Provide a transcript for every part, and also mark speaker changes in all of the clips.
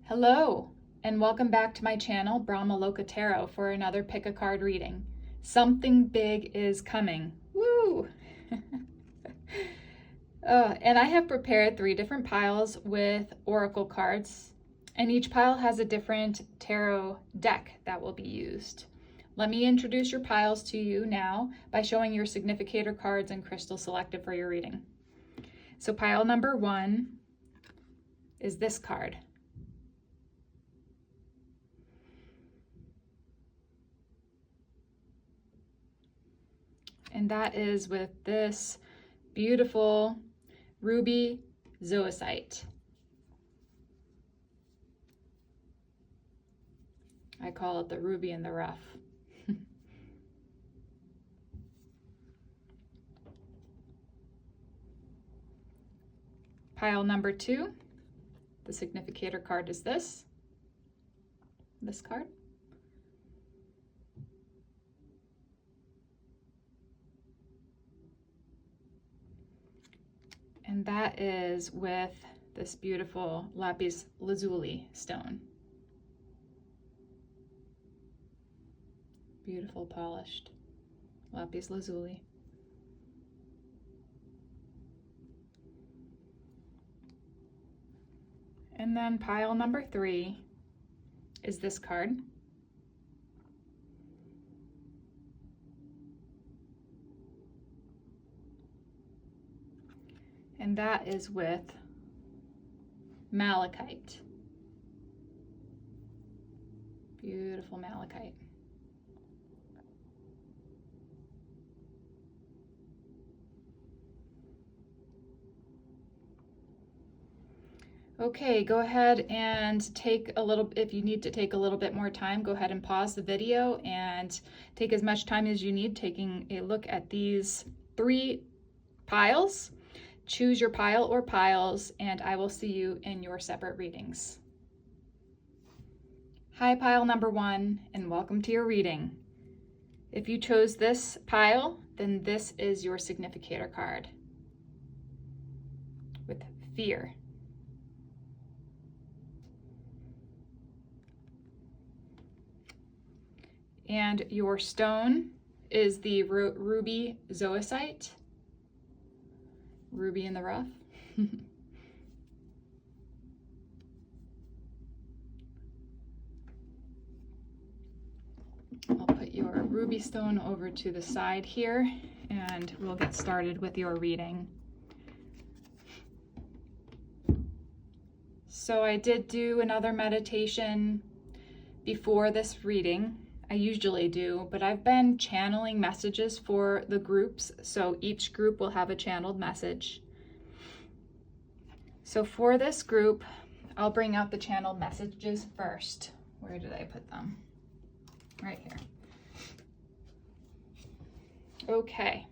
Speaker 1: Hello, and welcome back to my channel, Brahmaloka Tarot, for another pick a card reading. Something big is coming. Woo! And I have prepared 3 different piles with oracle cards, and each pile has a different tarot deck that will be used. Let me introduce your piles to you now by showing your significator cards and crystals selected for your reading. So pile number 1 is this card. And that is with this beautiful ruby zoisite. I call it the ruby in the rough. Pile number 2, the significator card is this card. And that is with this beautiful Lapis Lazuli stone. Beautiful polished Lapis Lazuli. And then pile number 3 is this card. And that is with Malachite. Beautiful Malachite. Okay, go ahead and take a little, if you need to take a little bit more time, go ahead and pause the video and take as much time as you need taking a look at these 3 piles. Choose your pile or piles, and I will see you in your separate readings. Hi, pile number 1, and welcome to your reading. If you chose this pile, then this is your significator card with fear. And your stone is the ruby zoisite. Ruby in the rough. I'll put your ruby stone over to the side here, and we'll get started with your reading. So I did do another meditation before this reading. I usually do, but I've been channeling messages for the groups, so each group will have a channeled message. So for this group, I'll bring out the channeled messages first. Where did I put them? Right here. Okay.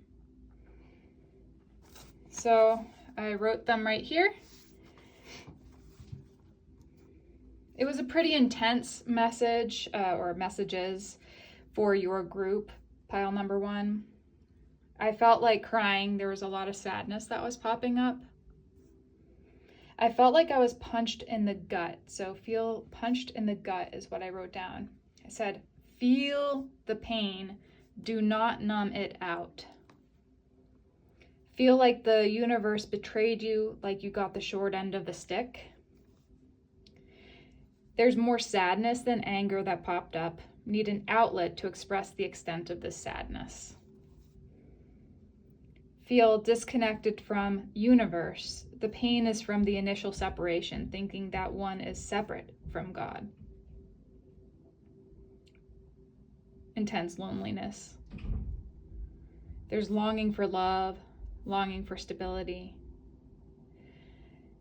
Speaker 1: So I wrote them right here. It was a pretty intense message or messages for your group, pile number 1. I felt like crying. There was a lot of sadness that was popping up. I felt like I was punched in the gut. So feel punched in the gut is what I wrote down. I said, feel the pain. Do not numb it out. Feel like the universe betrayed you, like you got the short end of the stick. There's more sadness than anger that popped up. Need an outlet to express the extent of this sadness. Feel disconnected from universe. The pain is from the initial separation, thinking that one is separate from God. Intense loneliness. There's longing for love, longing for stability.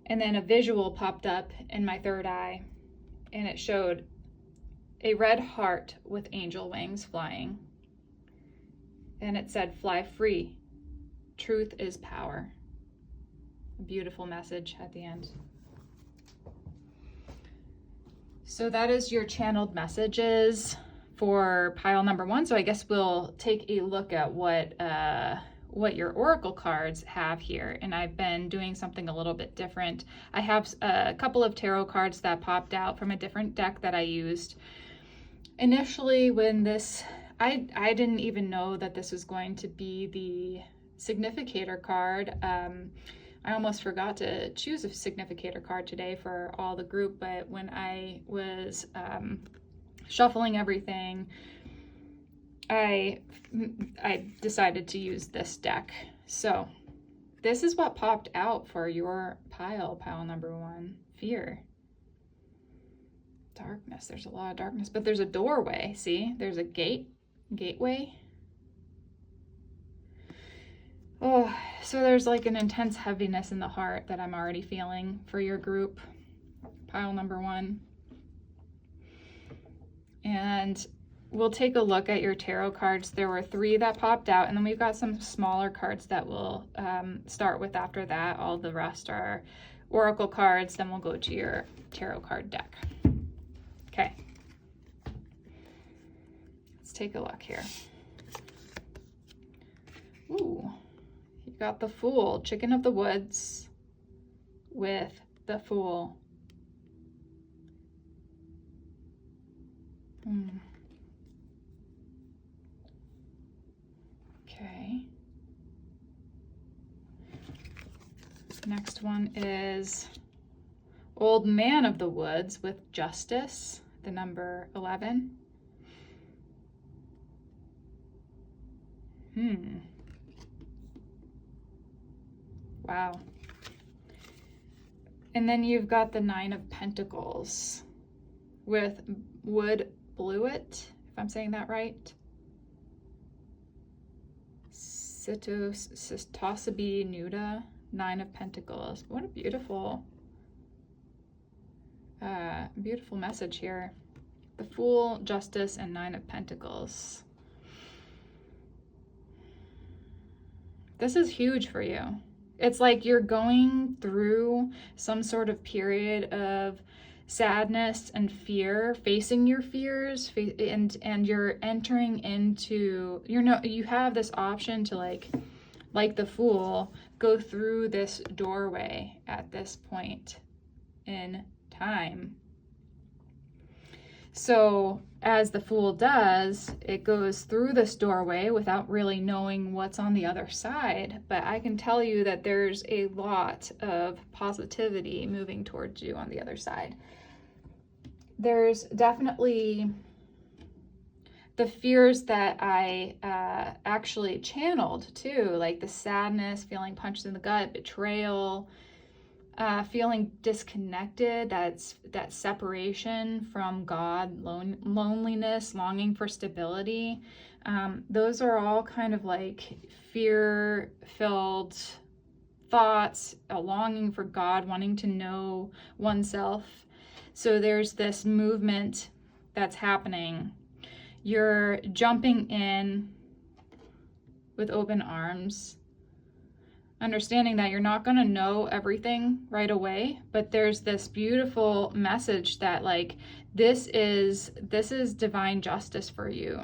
Speaker 1: And then a visual popped up in my third eye. And it showed a red heart with angel wings flying. And it said, fly free. Truth is power. A beautiful message at the end. So that is your channeled messages for pile number 1. So I guess we'll take a look at what what your oracle cards have here, and I've been doing something a little bit different. I have a couple of tarot cards that popped out from a different deck that I used. Initially, when this, I didn't even know that this was going to be the significator card. I almost forgot to choose a significator card today for all the group, but when I was shuffling everything, I decided to use this deck. So this is what popped out for your pile number 1, fear. Darkness, there's a lot of darkness, but there's a doorway, see? There's a gateway. Oh, so there's like an intense heaviness in the heart that I'm already feeling for your group, pile number 1. And we'll take a look at your tarot cards. There were 3 that popped out, and then we've got some smaller cards that we'll start with after that. All the rest are oracle cards. Then we'll go to your tarot card deck. Okay. Let's take a look here. Ooh. You got the Fool, Chicken of the Woods with the Fool. Okay. Next one is Old Man of the Woods with Justice, the number 11. Wow. And then you've got the 9 of Pentacles with Wood Bluet, if I'm saying that right. Sitosabi Nuda, 9 of Pentacles. What a beautiful message here. The Fool, Justice, and 9 of Pentacles. This is huge for you. It's like you're going through some sort of period of sadness and fear, facing your fears, and you're entering into, you have this option to like the Fool, go through this doorway at this point in time. So as the Fool does, it goes through this doorway without really knowing what's on the other side. But I can tell you that there's a lot of positivity moving towards you on the other side. There's definitely the fears that I actually channeled too, like the sadness, feeling punched in the gut, betrayal, feeling disconnected, that separation from God, loneliness, longing for stability. Those are all kind of like fear-filled thoughts, a longing for God, wanting to know oneself. So there's this movement that's happening. You're jumping in with open arms, understanding that you're not going to know everything right away, but there's this beautiful message that like this is divine justice for you.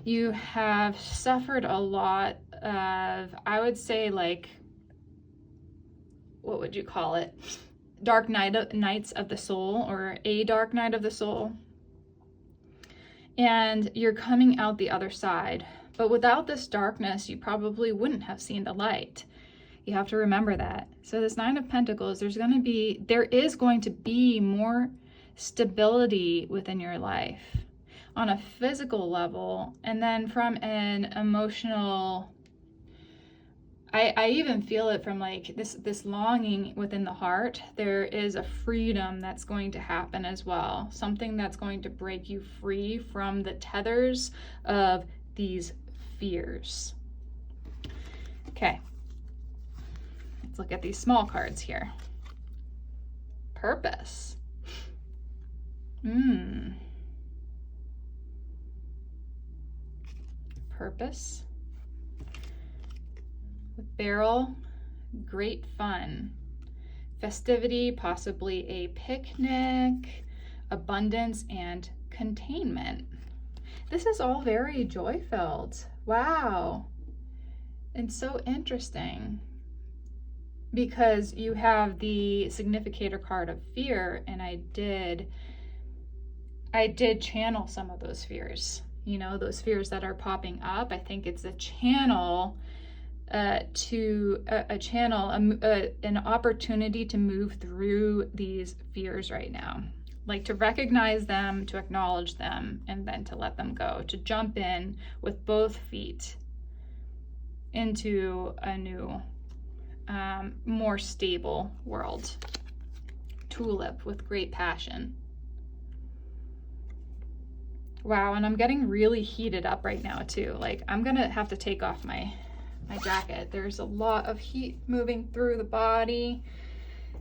Speaker 1: You have suffered a lot of, I would say, like, what would you call it? Dark nights of the soul, or a dark night of the soul. And you're coming out the other side. But without this darkness, you probably wouldn't have seen the light. You have to remember that. So this 9 of Pentacles, there is going to be more stability within your life on a physical level, and then from an emotional, I even feel it from like this longing within the heart. There is a freedom that's going to happen as well. Something that's going to break you free from the tethers of these fears. Okay. Let's look at these small cards here. Purpose. Purpose. With Barrel, great fun. Festivity, possibly a picnic, abundance, and containment. This is all very joy-filled. Wow. And so interesting, because you have the significator card of fear, and I did channel some of those fears, you know, those fears that are popping up. I think it's a channel an opportunity to move through these fears right now, like to recognize them, to acknowledge them, and then to let them go, to jump in with both feet into a new, more stable world. Tulip with great passion. Wow, and I'm getting really heated up right now too. Like, I'm gonna have to take off my jacket. There's a lot of heat moving through the body.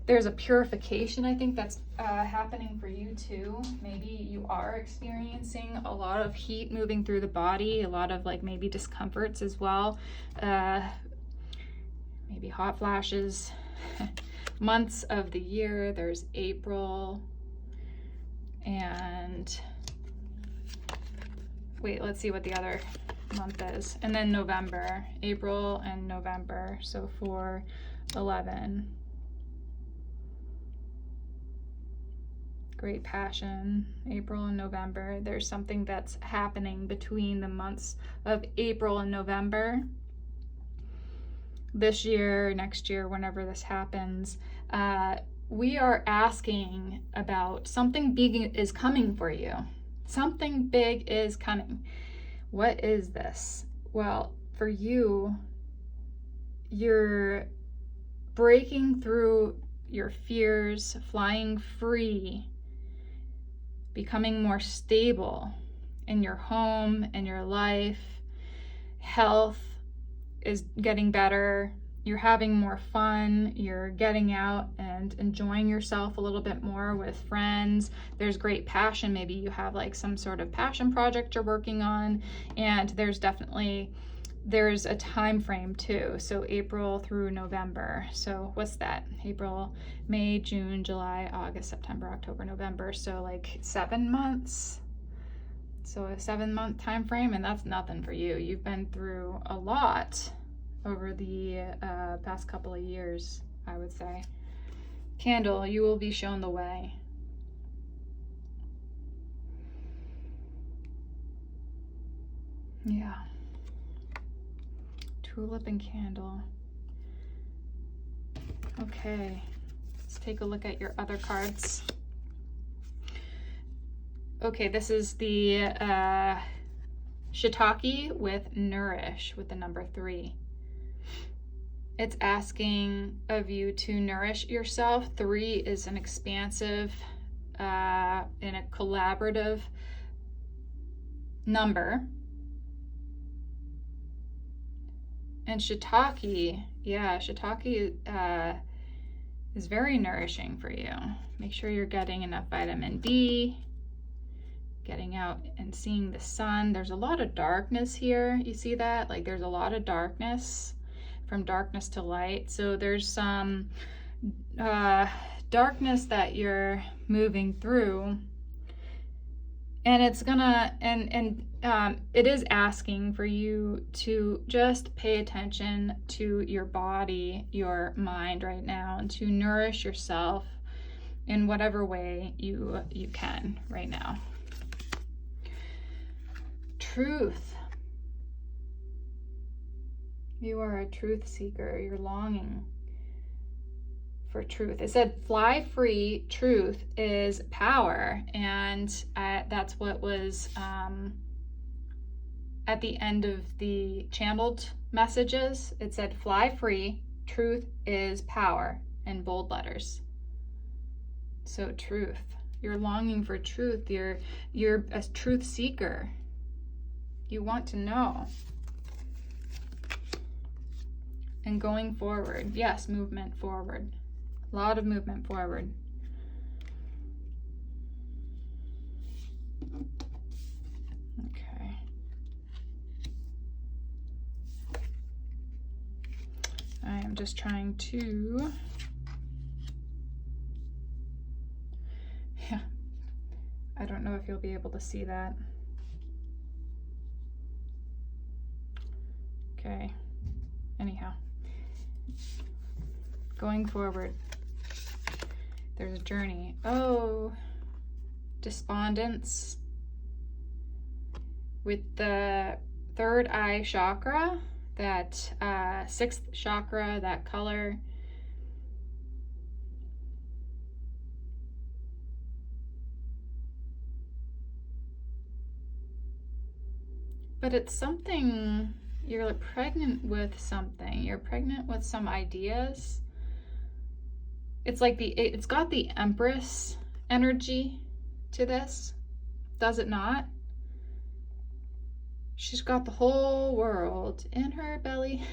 Speaker 1: There's a purification, I think, that's happening for you too. Maybe you are experiencing a lot of heat moving through the body, a lot of like maybe discomforts as well. Maybe hot flashes. Months of the year, there's April and wait, let's see what the other month is. And then November, April and November. So 4/11. Great passion, April and November. There's something that's happening between the months of April and November. This year, next year, whenever this happens, we are asking about something big is coming for you. Something big is coming. What is this? Well, for you, you're breaking through your fears, flying free, becoming more stable in your home, in your life. Health is getting better. You're having more fun. You're getting out and enjoying yourself a little bit more with friends. There's great passion. Maybe you have like some sort of passion project you're working on, and there's a time frame too. So April through November. So what's that? April, May, June, July, August, September, October, November. So like 7 months. So a 7-month time frame, and that's nothing for you. You've been through a lot over the past couple of years, I would say. Candle, you will be shown the way. Yeah. Tulip and candle. Okay, let's take a look at your other cards. Okay, this is the shiitake with nourish with the number 3. It's asking of you to nourish yourself. 3 is an expansive and a collaborative number. And shiitake, yeah, shiitake is very nourishing for you. Make sure you're getting enough vitamin D, getting out and seeing the sun. There's a lot of darkness here. You see that? Like there's a lot of darkness, from darkness to light. So there's some darkness that you're moving through, and it's gonna it is asking for you to just pay attention to your body, your mind right now, and to nourish yourself in whatever way you can right now. Truth. You are a truth seeker. You're longing for truth. It said fly free. Truth is power, and that's what was at the end of the channeled messages. It said fly free. Truth is power in bold letters. So truth. You're longing for truth. You're a truth seeker. You want to know. And going forward. Yes, movement forward. A lot of movement forward. Okay. I am just trying to... Yeah. I don't know if you'll be able to see that. Okay. anyhow, going forward, there's a journey. Oh, despondence with the third eye chakra, that sixth chakra, that color. But it's something, you're like pregnant with something. You're pregnant with some ideas. It's like it's got the Empress energy to this, does it not? She's got the whole world in her belly.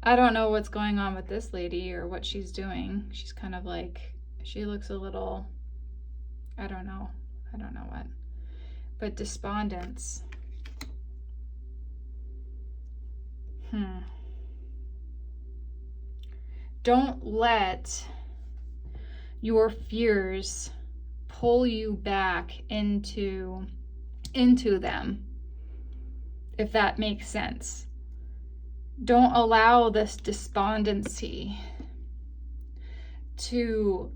Speaker 1: I don't know what's going on with this lady or what she's doing. She's kind of like, she looks a little, I don't know what. But despondence. Don't let your fears pull you back into them, if that makes sense. Don't allow this despondency to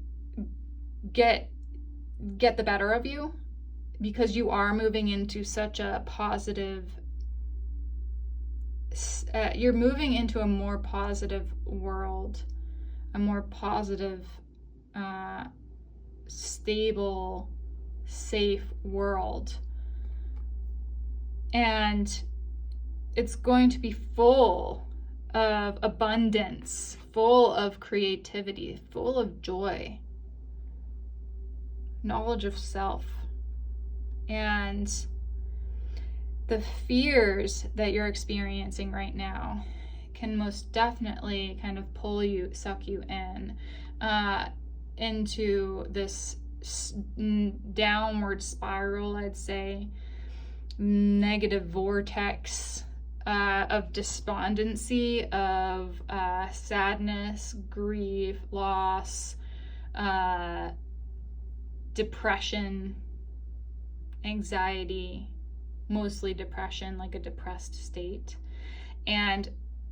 Speaker 1: get the better of you, because you are moving into such a positive, you're moving into a more positive world, a more positive, stable, safe world. And it's going to be full of abundance, full of creativity, full of joy, knowledge of self. And the fears that you're experiencing right now can most definitely kind of pull you, suck you in, into this downward spiral, I'd say, negative vortex of despondency, of sadness, grief, loss, depression, anxiety, mostly depression, like a depressed state. And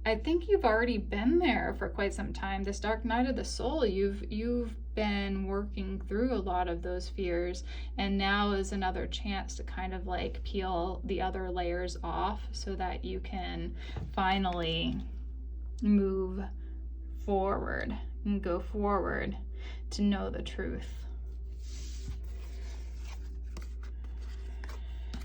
Speaker 1: I think you've already been there for quite some time. This dark night of the soul, you've been working through a lot of those fears, and now is another chance to kind of like peel the other layers off so that you can finally move forward and go forward to know the truth.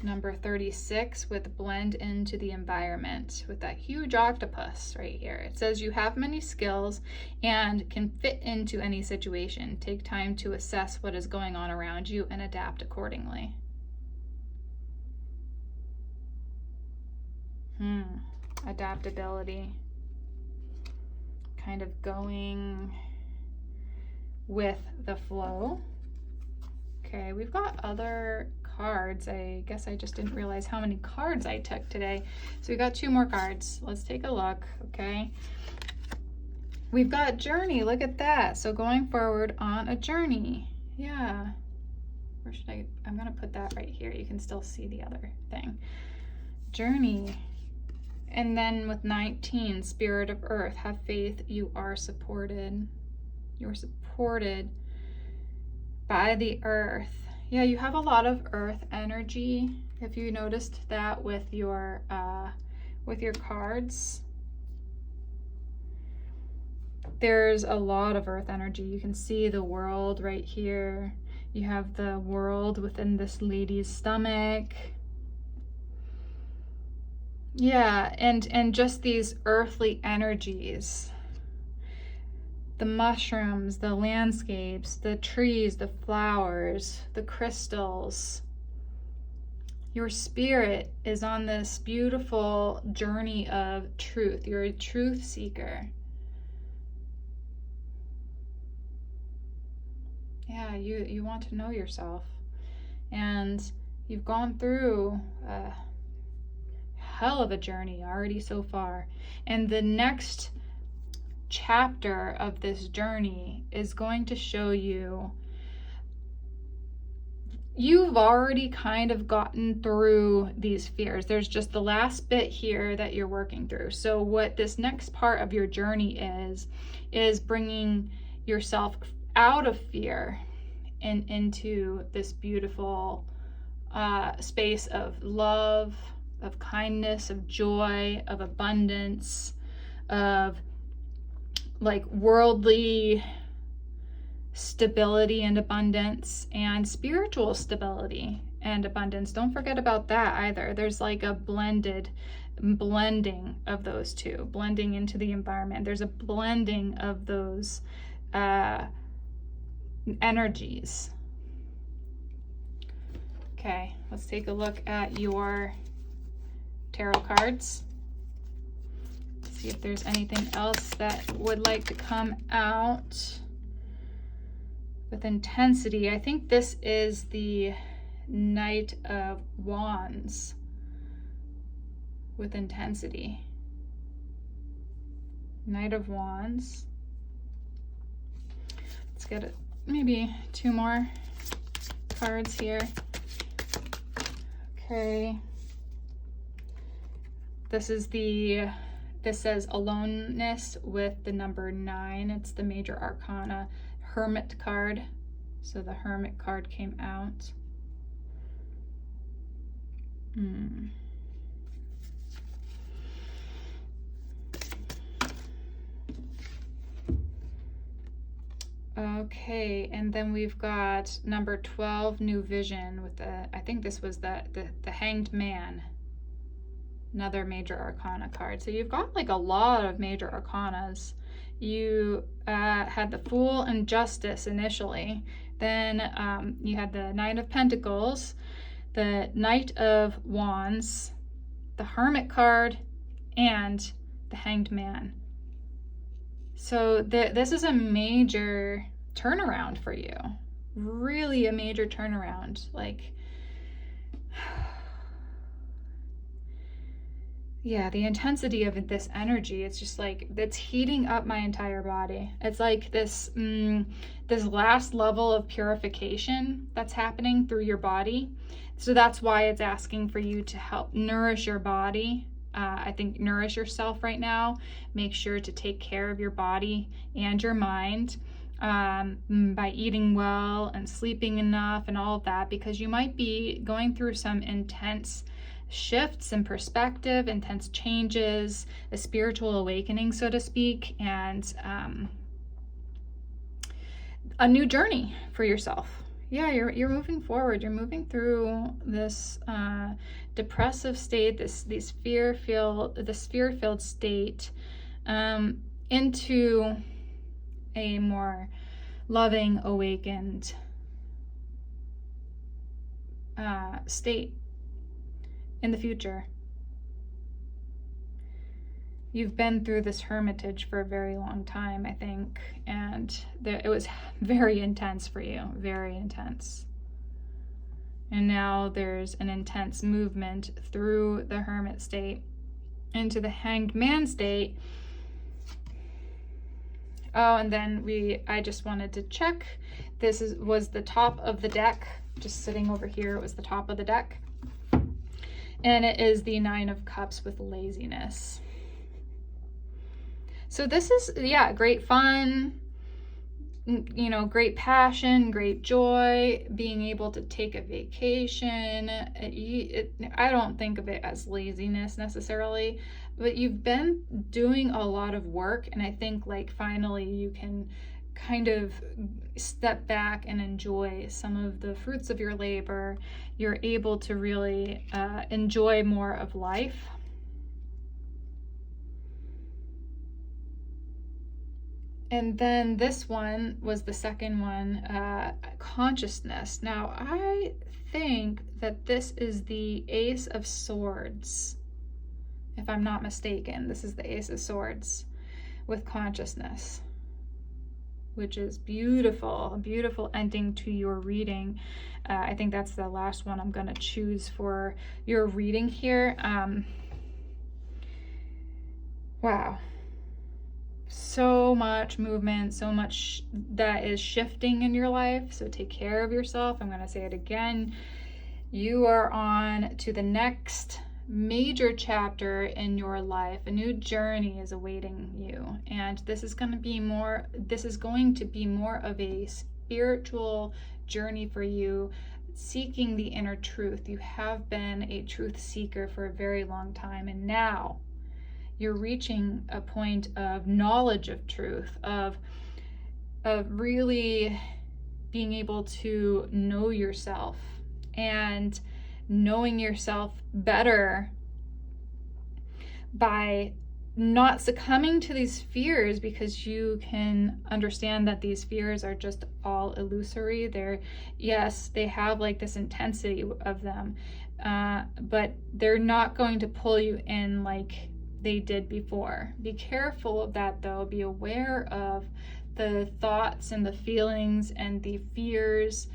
Speaker 1: Number 36, with blend into the environment, with that huge octopus right here. It says you have many skills and can fit into any situation. Take time to assess what is going on around you and adapt accordingly. Adaptability. Kind of going with the flow. Okay, we've got other cards. I guess I just didn't realize how many cards I took today. So we got 2 more cards. Let's take a look, okay? We've got journey, look at that. So going forward on a journey. Yeah. Where should I'm gonna put that right here. You can still see the other thing. Journey. And then with 19, Spirit of Earth, have faith, you are supported. You're supported by the earth. Yeah, you have a lot of earth energy, if you noticed that with your cards. There's a lot of earth energy. You can see the world right here. You have the world within this lady's stomach. Yeah, and just these earthly energies. The mushrooms, the landscapes, the trees, the flowers, the crystals. Your spirit is on this beautiful journey of truth. You're a truth seeker. Yeah, you want to know yourself. And you've gone through a hell of a journey already so far. And the next chapter of this journey is going to show you you've already kind of gotten through these fears. There's just the last bit here that you're working through. So what this next part of your journey is bringing yourself out of fear and into this beautiful space of love, of kindness, of joy, of abundance, of like worldly stability and abundance, and spiritual stability and abundance. Don't forget about that either. There's like a blending of those two, blending into the environment. There's a blending of those energies. Okay, let's take a look at your tarot cards. See if there's anything else that would like to come out with intensity. I think this is the Knight of Wands with intensity. Knight of Wands. Let's get it. Maybe 2 more cards here. Okay. This says aloneness with the number 9. It's the major arcana Hermit card. So the Hermit card came out. Okay, and then we've got number 12, New Vision, with I think this was the Hanged Man, another major arcana card. So you've got like a lot of major arcanas. You had the Fool and Justice initially, then you had the Knight of Pentacles, the Knight of Wands, the Hermit card, and the Hanged Man. So this is a major turnaround for you. Really a major turnaround. Like, yeah, the intensity of this energy, it's just like, it's heating up my entire body. It's like this, this last level of purification that's happening through your body. So that's why it's asking for you to help nourish your body. I think nourish yourself right now. Make sure to take care of your body and your mind by eating well and sleeping enough and all of that, because you might be going through some intense shifts in perspective, intense changes, a spiritual awakening, so to speak, and a new journey for yourself. Yeah, you're moving forward. You're moving through this depressive state, this fear-filled state, into a more loving, awakened state in the future. You've been through this hermitage for a very long time, I think, and it was very intense for you, very intense. And now there's an intense movement through the hermit state into the Hanged Man state. Oh, and then I just wanted to check. This was the top of the deck, just sitting over here. It was the top of the deck. And it is the 9 of Cups with laziness. So this is, yeah, great fun, you know, great passion, great joy, being able to take a vacation. I don't think of it as laziness necessarily, but you've been doing a lot of work, and I think like finally you can kind of step back and enjoy some of the fruits of your labor. You're able to really enjoy more of life. And then this one was the second one, consciousness. Now, I think that this is the Ace of Swords, if I'm not mistaken. This is the Ace of Swords with consciousness, which is beautiful, a beautiful ending to your reading. I think that's the last one I'm going to choose for your reading here. Wow. so much movement, so much that is shifting in your life. So take care of yourself. I'm going to say it again. You are on to the next major chapter in your life. A new journey is awaiting you, and this is going to be more of a spiritual journey for you, seeking the inner truth. You have been a truth seeker for a very long time, and now you're reaching a point of knowledge of truth, of really being able to know yourself, and knowing yourself better by not succumbing to these fears, because you can understand that these fears are just all illusory. They have like this intensity of them, but they're not going to pull you in like they did before. Be careful of that though. Be aware of the thoughts and the feelings and the fears,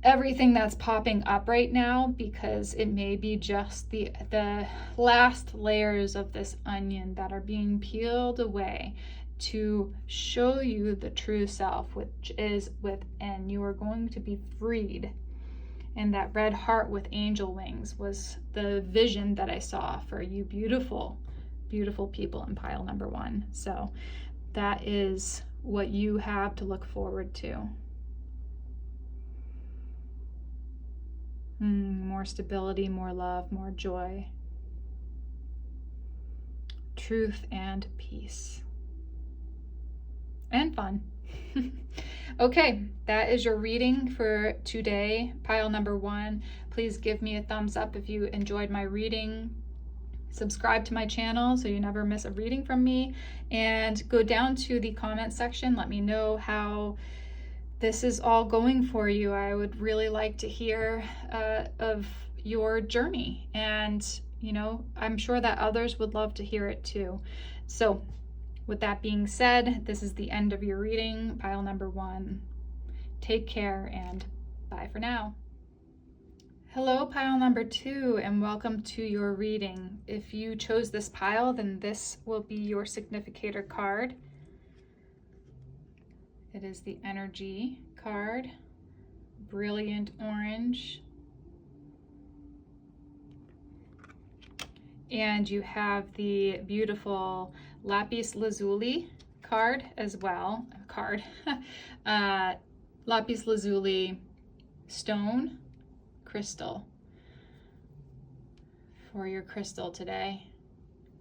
Speaker 1: everything that's popping up right now, because it may be just the last layers of this onion that are being peeled away to show you the true self, which is within. You are going to be freed. And that red heart with angel wings was the vision that I saw for you beautiful, beautiful people in pile number 1. So that is what you have to look forward to. More stability, more love, more joy, truth and peace, and fun. Okay, that is your reading for today, pile number 1. Please give me a thumbs up if you enjoyed my reading. Subscribe to my channel so you never miss a reading from me, and go down to the comment section. Let me know how this is all going for you. I would really like to hear of your journey, and I'm sure that others would love to hear it too. So with that being said, this is the end of your reading, pile number 1. Take care and bye for now. Hello, pile number 2, and welcome to your reading. If you chose this pile, then this will be your significator card. It is the energy card, brilliant orange. And you have the beautiful Lapis Lazuli card as well. Lapis Lazuli stone crystal for your crystal today.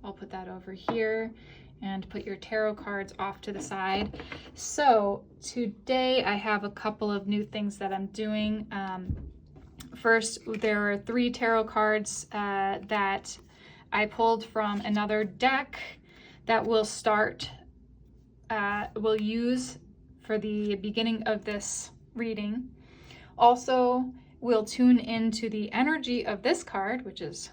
Speaker 1: I'll put that over here and put your tarot cards off to the side. So today I have a couple of new things that I'm doing. First, there are 3 tarot cards that I pulled from another deck that we'll use for the beginning of this reading. Also, we'll tune into the energy of this card, which is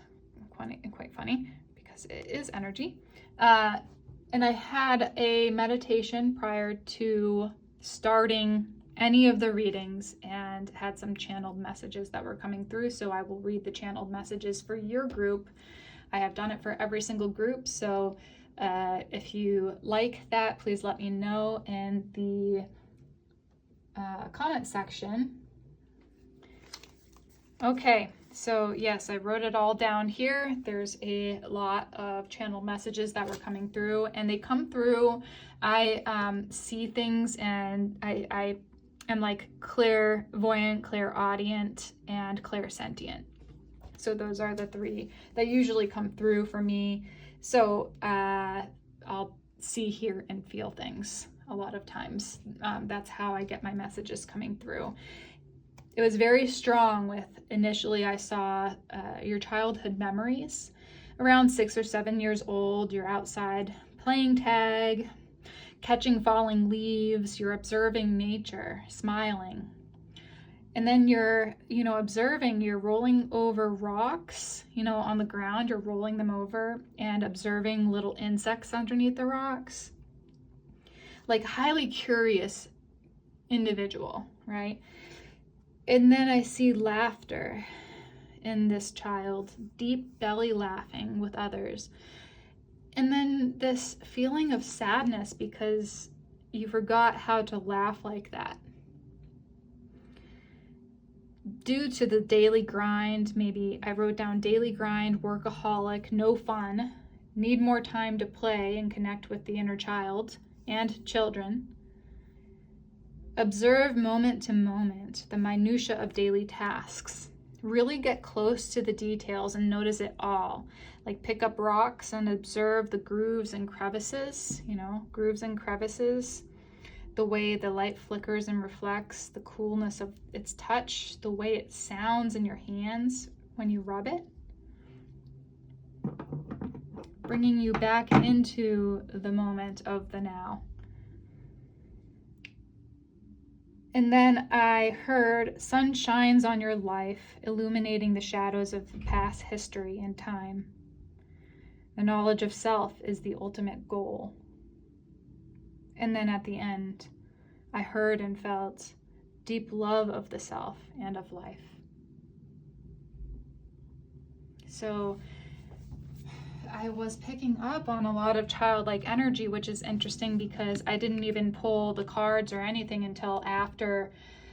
Speaker 1: quite funny because it is energy. And I had a meditation prior to starting any of the readings and had some channeled messages that were coming through. So I will read the channeled messages for your group. I have done it for every single group. So if you like that, please let me know in the comment section. Okay, so yes, I wrote it all down here. There's a lot of channel messages that were coming through, and they come through. I see things, and I am like clairvoyant, clairaudient, and clairsentient. So those are the 3 that usually come through for me. So I'll see, hear, and feel things a lot of times. That's how I get my messages coming through. It was very strong with, initially I saw your childhood memories. Around 6 or 7 years old, you're outside playing tag, catching falling leaves, you're observing nature, smiling. And then you're, observing, you're rolling over rocks, on the ground, you're rolling them over and observing little insects underneath the rocks. Like highly curious individual, right? And then I see laughter in this child, deep belly laughing with others. And then this feeling of sadness because you forgot how to laugh like that. Due to the daily grind, maybe I wrote down daily grind, workaholic, no fun, need more time to play and connect with the inner child and children. Observe moment to moment the minutia of daily tasks. Really get close to the details and notice it all. Like pick up rocks and observe the grooves and crevices, grooves and crevices, the way the light flickers and reflects, the coolness of its touch, the way it sounds in your hands when you rub it. Bringing you back into the moment of the now. And then I heard, sun shines on your life, illuminating the shadows of past history and time. The knowledge of self is the ultimate goal. And then at the end, I heard and felt deep love of the self and of life. So I was picking up on a lot of childlike energy, which is interesting because I didn't even pull the cards or anything until after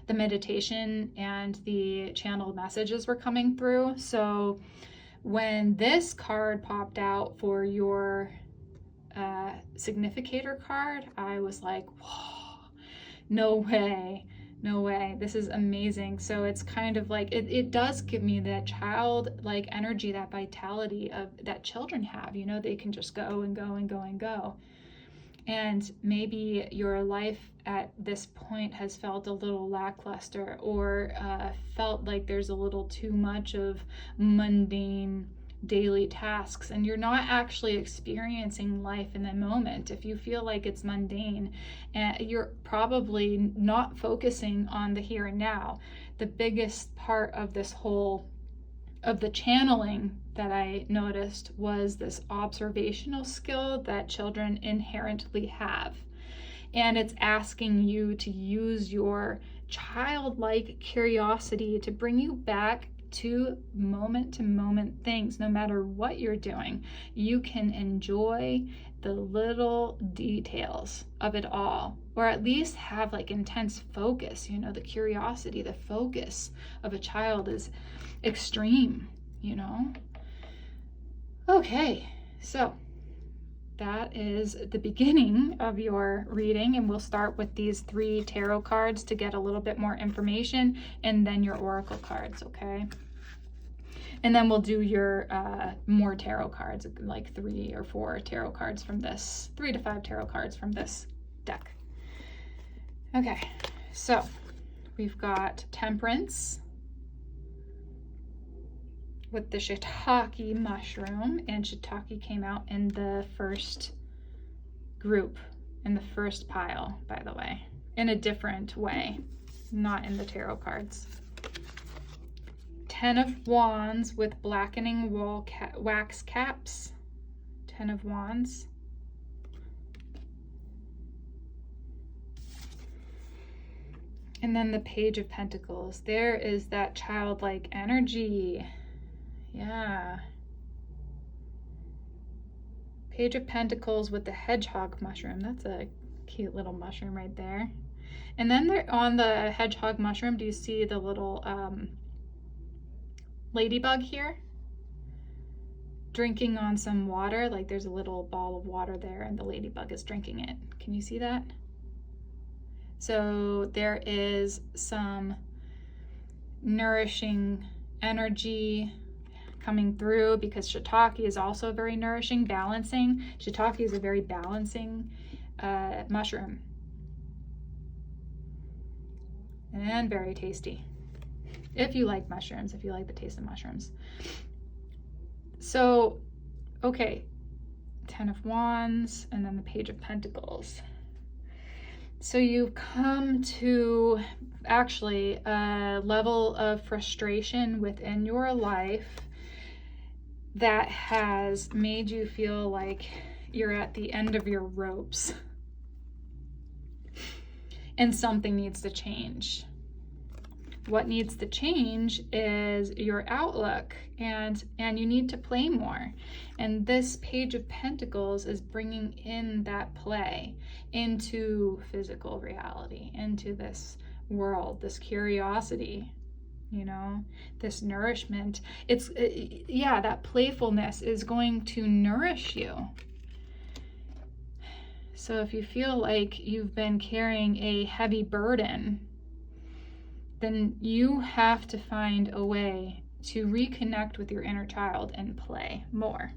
Speaker 1: the meditation and the channeled messages were coming through. So when this card popped out for your significator card, I was like, whoa, no way. This is amazing. So it's kind of like, it does give me that childlike energy, that vitality of that children have, they can just go and go and go and go. And maybe your life at this point has felt a little lackluster or felt like there's a little too much of mundane daily tasks and you're not actually experiencing life in the moment. If you feel like it's mundane, you're probably not focusing on the here and now. The biggest part of this whole of the channeling that I noticed was this observational skill that children inherently have. And it's asking you to use your childlike curiosity to bring you back to moment things. No matter what you're doing, you can enjoy the little details of it all, or at least have like intense focus. The curiosity, the focus of a child is extreme, Okay, so that is the beginning of your reading, and we'll start with these 3 tarot cards to get a little bit more information, and then your oracle cards, okay? And then we'll do your more tarot cards, like 3 or 4 tarot cards from this, 3 to 5 tarot cards from this deck. Okay, so we've got Temperance with the shiitake mushroom, and shiitake came out in the first group, in the first pile, by the way, in a different way, not in the tarot cards. 10 of Wands with blackening wax caps. 10 of Wands. And then the Page of Pentacles. There is that childlike energy. Yeah. Page of Pentacles with the hedgehog mushroom. That's a cute little mushroom right there. And then there, on the hedgehog mushroom, do you see the little ladybug here? Drinking on some water. Like there's a little ball of water there and the ladybug is drinking it. Can you see that? So there is some nourishing energy coming through because shiitake is also very nourishing, balancing. Shiitake is a very balancing mushroom. And very tasty. If you like mushrooms, if you like the taste of mushrooms. So, okay, 10 of Wands and then the Page of Pentacles. So you've come to actually a level of frustration within your life that has made you feel like you're at the end of your ropes and something needs to change. What needs to change is your outlook, and you need to play more. And this Page of Pentacles is bringing in that play into physical reality, into this world, this curiosity, you know, this nourishment. Yeah, that playfulness is going to nourish you. So if you feel like you've been carrying a heavy burden, then you have to find a way to reconnect with your inner child and play more.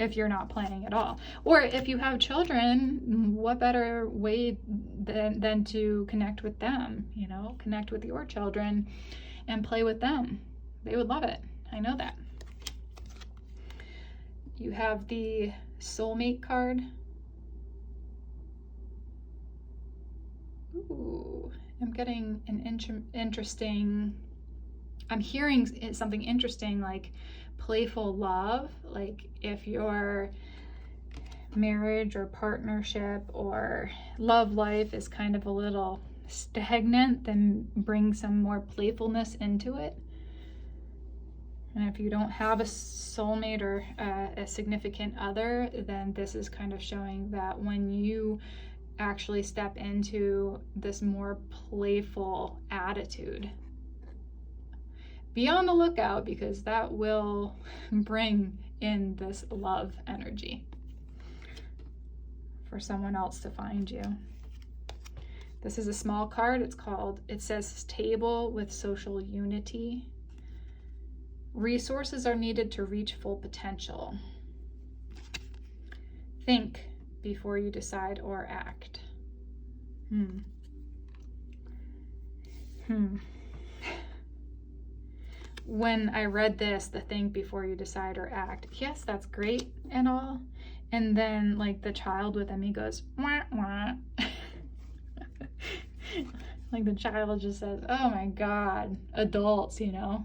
Speaker 1: If you're not playing at all. Or if you have children, what better way than to connect with them, you know, connect with your children and play with them. They would love it. I know that. You have the soulmate card. Ooh, I'm getting an interesting, I'm hearing something interesting, like playful love. Like if your marriage or partnership or love life is kind of a little stagnant, then bring some more playfulness into it. And if you don't have a soulmate or a significant other, then this is kind of showing that when you actually step into this more playful attitude, be on the lookout, because that will bring in this love energy for someone else to find you. This is a small card. It says table with social unity. Resources are needed to reach full potential. Think before you decide or act. When I read this, the think before you decide or act, yes, that's great and all. And then like the child within me goes, wah, wah. Like the child just says, oh my God, adults, you know,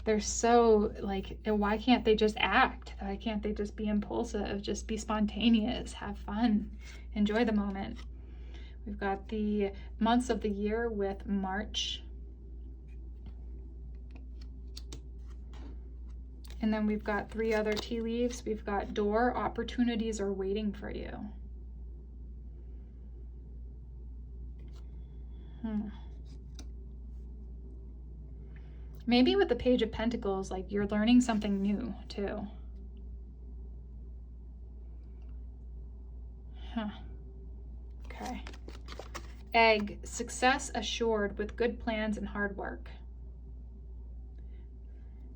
Speaker 1: they're so like, why can't they just act? Why can't they just be impulsive, just be spontaneous, have fun, enjoy the moment? We've got the months of the year with March. And then we've got 3 other tea leaves. We've got door, opportunities are waiting for you. Maybe with the Page of Pentacles, like you're learning something new too. Okay. Egg, success assured with good plans and hard work.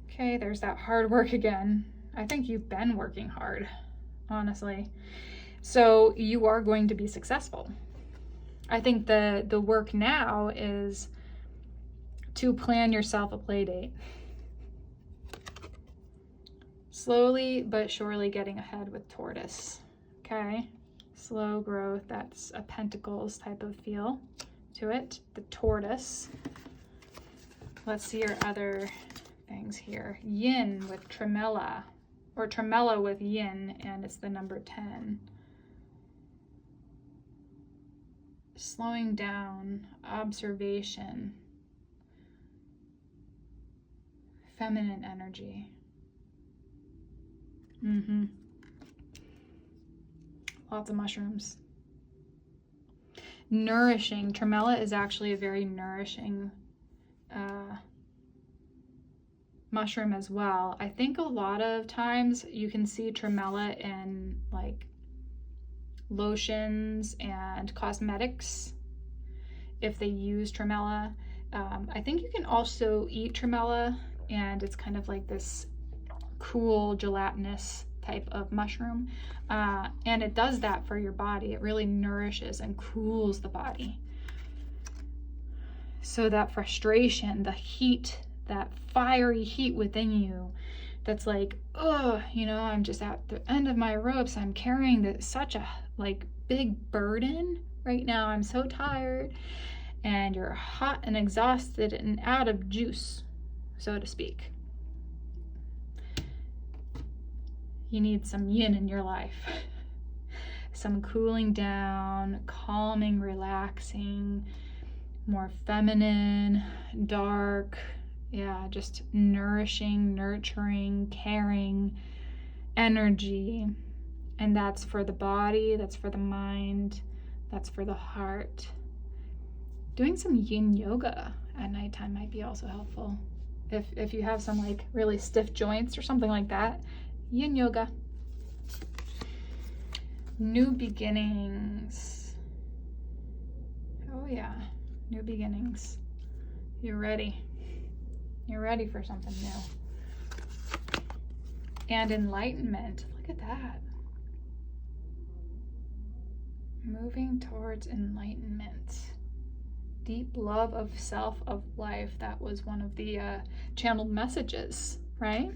Speaker 1: Okay, there's that hard work again. I think you've been working hard, honestly. So you are going to be successful. I think the work now is to plan yourself a play date. Slowly but surely getting ahead with Tortoise. Okay, slow growth. That's a Pentacles type of feel to it. The Tortoise. Let's see your other things here. Yin with Tremella, or Tremella with Yin, and it's the number 10. Slowing down, observation, feminine energy. Lots of mushrooms. Nourishing. Tremella is actually a very nourishing mushroom as well. I think a lot of times you can see tremella in like lotions and cosmetics if they use tremella. I think you can also eat tremella, and it's kind of like this cool gelatinous type of mushroom, and it does that for your body. It really nourishes and cools the body. So that frustration, the heat, that fiery heat within you, that's like, oh, you know, I'm just at the end of my ropes. I'm carrying such a like big burden right now. I'm so tired, and you're hot and exhausted and out of juice, so to speak. You need some yin in your life. some cooling down, calming, relaxing, more feminine, dark, yeah, just nourishing, nurturing, caring energy. And that's for the body, that's for the mind, that's for the heart. Doing some yin yoga at nighttime might be also helpful. If you have some like really stiff joints or something like that, yin yoga. New beginnings. Oh yeah, new beginnings. You're ready. You're ready for something new. And enlightenment. Look at that. Moving towards enlightenment. Deep love of self, of life. That was one of the channeled messages, right?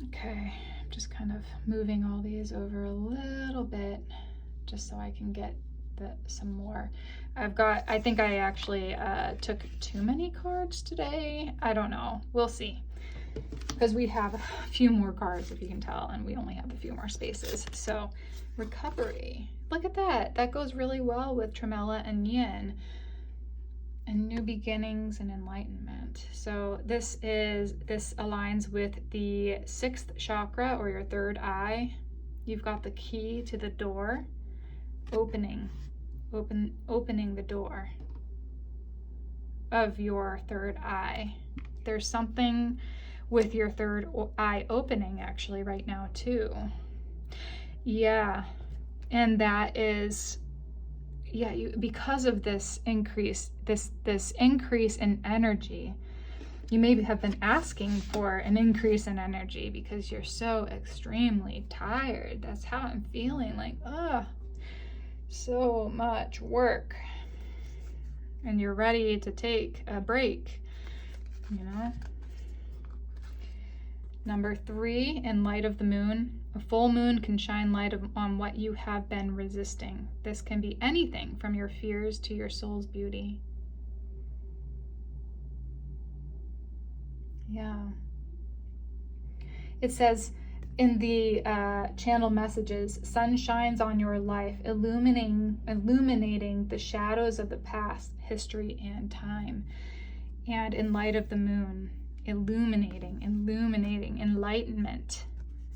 Speaker 1: Okay, I'm just kind of moving all these over a little bit just so I can get some more. I think I actually took too many cards today. I don't know. We'll see. Because we have a few more cards, if you can tell, and we only have a few more spaces. So, recovery. Look at that. That goes really well with Tremella and Yin. And new beginnings and enlightenment. So this aligns with the 6th chakra, or your third eye. You've got the key to the door, opening the door of your third eye. There's something with your third eye opening actually right now too. Yeah, and that is, yeah, because of this increase, this increase in energy, you maybe have been asking for an increase in energy because you're so extremely tired. That's how I'm feeling, like, so much work. And you're ready to take a break, you know? Number 3, in light of the moon. A full moon can shine light on what you have been resisting. This can be anything from your fears to your soul's beauty. Yeah. It says in the channel messages, sun shines on your life, illuminating the shadows of the past, history, and time. And in light of the moon, illuminating, enlightenment.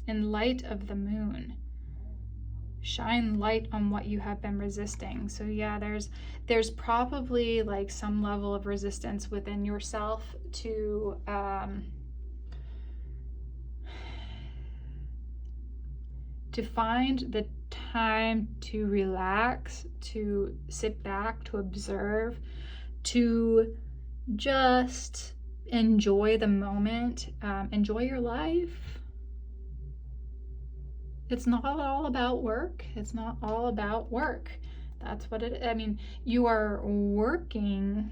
Speaker 1: In light of the moon, shine light on what you have been resisting. So yeah, there's probably like some level of resistance within yourself to find the time to relax, to sit back, to observe, to just enjoy the moment, enjoy your life. It's not all about work. It's not all about work. That's what it is. I mean, you are working,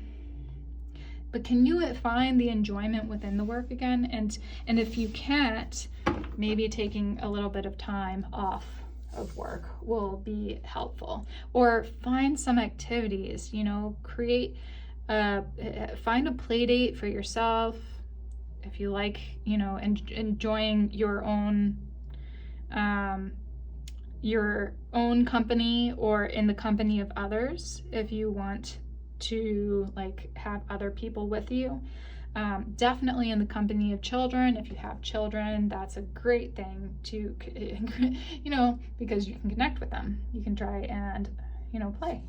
Speaker 1: but can you find the enjoyment within the work again? And if you can't, maybe taking a little bit of time off of work will be helpful. Or find some activities, you know, find a play date for yourself. If you like, you know, enjoying your own company, or in the company of others, if you want to like have other people with you. Definitely in the company of children. If you have children, that's a great thing to, you know, because you can connect with them. You can try and, you know, play.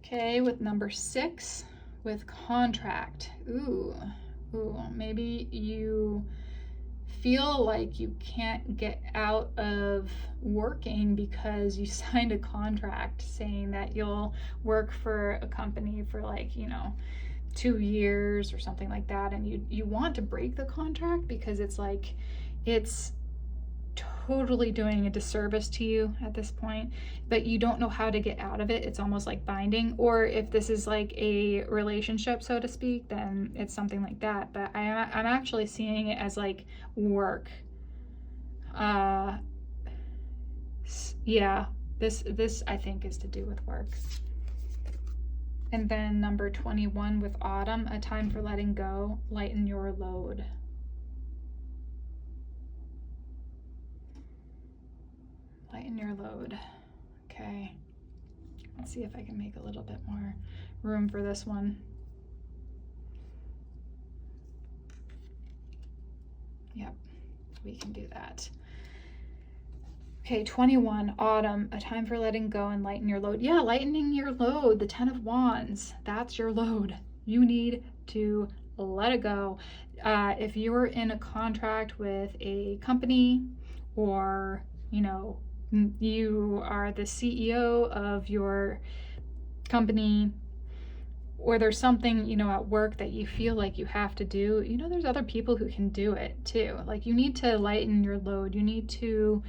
Speaker 1: Okay, with number 6, with contract. Ooh, maybe you feel like you can't get out of working because you signed a contract saying that you'll work for a company for like, you know, 2 years or something like that, and you want to break the contract because it's like it's totally doing a disservice to you at this point, but you don't know how to get out of it. It's almost like binding. Or if this is like a relationship, so to speak, then it's something like that. But I'm actually seeing it as like work. Yeah, this I think is to do with work. And then number 21 with autumn, a time for letting go, lighten your load. Lighten your load. Okay. Let's see if I can make a little bit more room for this one. Yep, we can do that. Okay, 21, autumn, a time for letting go and lighten your load. Yeah, lightening your load, the 10 of Wands, that's your load. You need to let it go. If you're in a contract with a company, or, you know, you are the CEO of your company, or there's something, you know, at work that you feel like you have to do, you know, there's other people who can do it too. Like, you need to lighten your load. You need to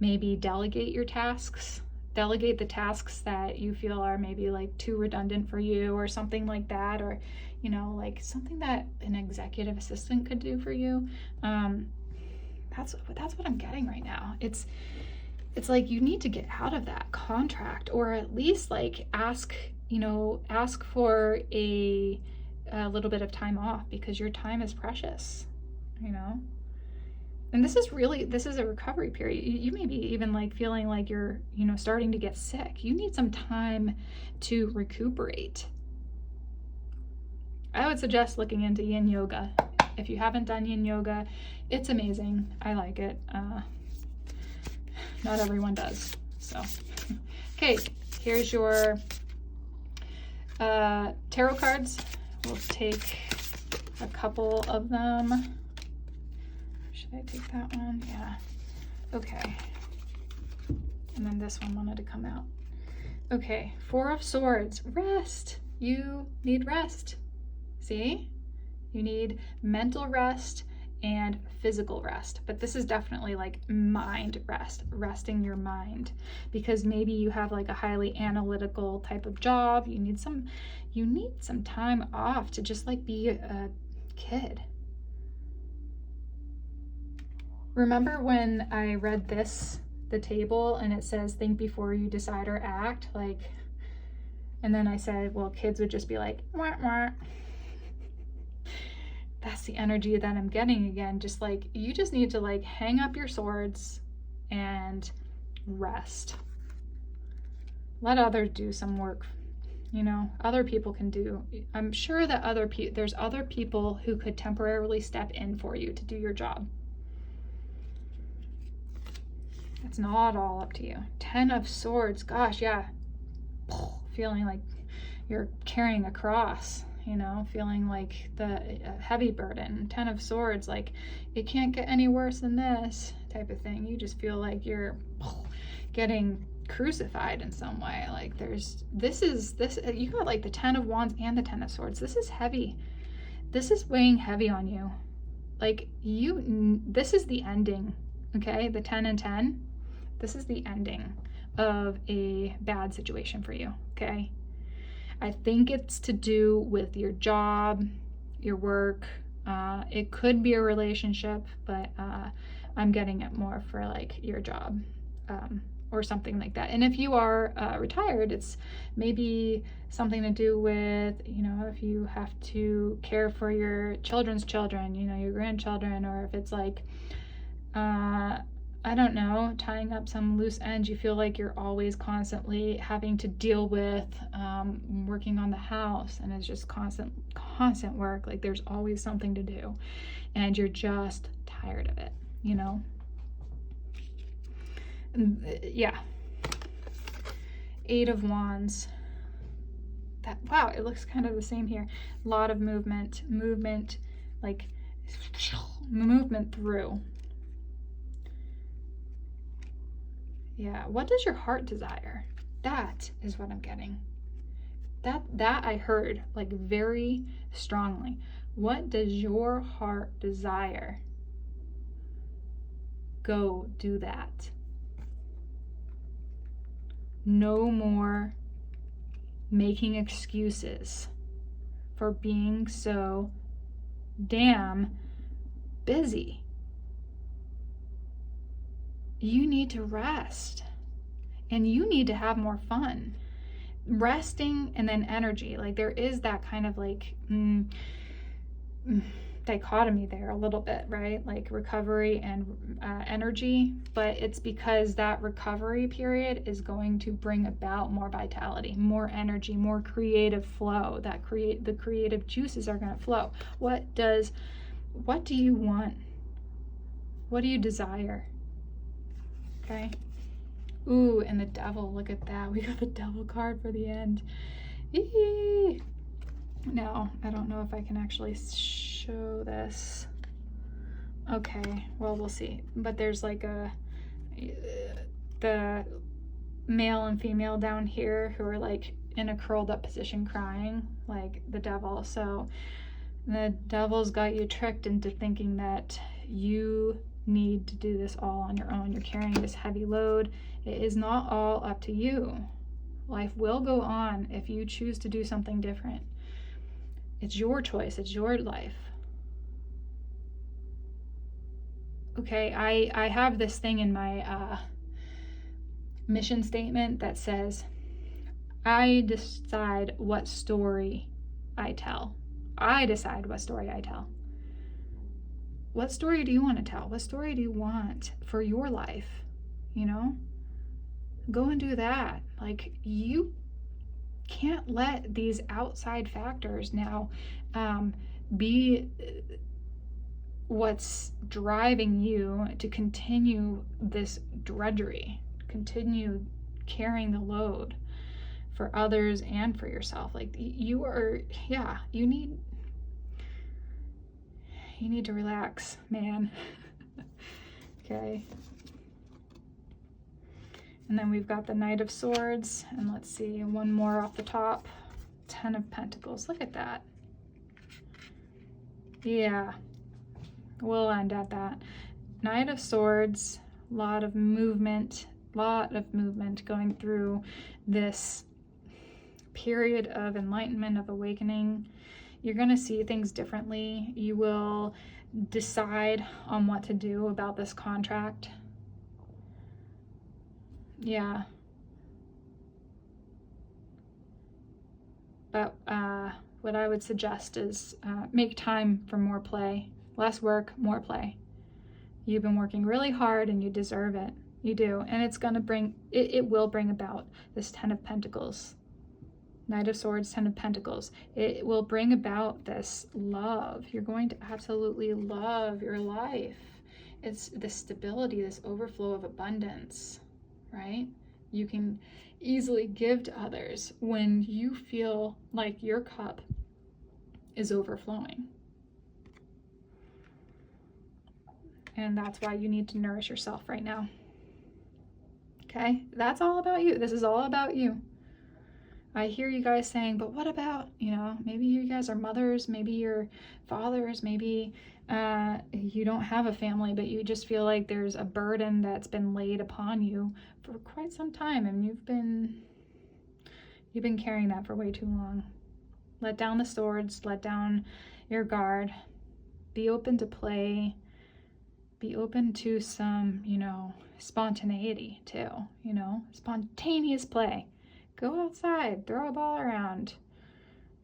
Speaker 1: maybe delegate your tasks, delegate the tasks that you feel are maybe like too redundant for you, or something like that, or, you know, like something that an executive assistant could do for you. That's what I'm getting right now. It's like you need to get out of that contract, or at least like ask for a little bit of time off, because your time is precious, you know. And this is a recovery period. You may be even like feeling like you're, you know, starting to get sick. You need some time to recuperate. I would suggest looking into yin yoga. If you haven't done yin yoga, it's amazing. I like it. Not everyone does. So, okay, here's your tarot cards. We'll take a couple of them. Should I take that one? Yeah. Okay. And then this one wanted to come out. Okay, 4 of Swords. Rest. You need rest. See? You need mental rest and physical rest. But this is definitely like mind rest, resting your mind. Because maybe you have like a highly analytical type of job. You need some time off to just like be a kid. Remember when I read the table, and it says think before you decide or act, like, and then I said, well, kids would just be like, wah, wah. That's the energy that I'm getting again. Just like, you just need to like hang up your swords and rest. Let others do some work. You know, other people can do. I'm sure that there's other people who could temporarily step in for you to do your job. It's not all up to you. 10 of Swords. Gosh, yeah. Feeling like you're carrying a cross, you know, feeling like the heavy burden. 10 of Swords, like it can't get any worse than this type of thing. You just feel like you're getting crucified in some way. Like you got like the 10 of Wands and the 10 of Swords. This is heavy. This is weighing heavy on you. Like this is the ending, okay? The 10 and 10. This is the ending of a bad situation for you, okay? I think it's to do with your job, your work. It could be a relationship, but I'm getting it more for like your job or something like that. And if you are retired, it's maybe something to do with, you know, if you have to care for your children's children, you know, your grandchildren, or if it's like, I don't know, tying up some loose ends. You feel like you're always constantly having to deal with working on the house, and it's just constant work. Like there's always something to do, and you're just tired of it, you know? Yeah. 8 of Wands. Wow, it looks kind of the same here. A lot of movement, like movement through. Yeah, what does your heart desire? That is what I'm getting. That I heard like very strongly. What does your heart desire? Go do that. No more making excuses for being so damn busy. You need to rest, and you need to have more fun. Resting and then energy, like there is that kind of like dichotomy there a little bit, right? Like recovery and energy, but it's because that recovery period is going to bring about more vitality, more energy, more creative flow. The creative juices are going to flow. What do you want? What do you desire? Okay. Ooh, and the devil, look at that. We got the devil card for the end. Eee. No, I don't know if I can actually show this. Okay, well, we'll see. But there's like the male and female down here who are like in a curled up position crying, like the devil. So the devil's got you tricked into thinking that you need to do this all on your own. You're carrying this heavy load. It is not all up to you. Life will go on if you choose to do something different. It's your choice. It's your life. Okay, I have this thing in my mission statement that says, I decide what story I tell. I decide what story I tell. What story do you want to tell? What story do you want for your life? You know? Go and do that. Like, you can't let these outside factors now be what's driving you to continue this drudgery, continue carrying the load for others and for yourself. Like, you are, yeah, you need to relax, man. Okay. And then we've got the Knight of Swords, and let's see, one more off the top. 10 of Pentacles. Look at that. Yeah, we'll end at that. Knight of Swords, lot of movement going through this period of enlightenment, of awakening. You're going to see things differently. You will decide on what to do about this contract. Yeah. But what I would suggest is make time for more play. Less work, more play. You've been working really hard and you deserve it. You do. And it's going to bring, it will bring about this 10 of Pentacles. Knight of Swords, 10 of Pentacles. It will bring about this love. You're going to absolutely love your life. It's this stability, this overflow of abundance, right? You can easily give to others when you feel like your cup is overflowing. And that's why you need to nourish yourself right now. Okay? That's all about you. This is all about you. I hear you guys saying, but what about, you know, maybe you guys are mothers, maybe you're fathers, maybe you don't have a family, but you just feel like there's a burden that's been laid upon you for quite some time, and you've been carrying that for way too long. Let down the swords, let down your guard, be open to play, be open to some, you know, spontaneity too, you know, spontaneous play. Go outside, throw a ball around,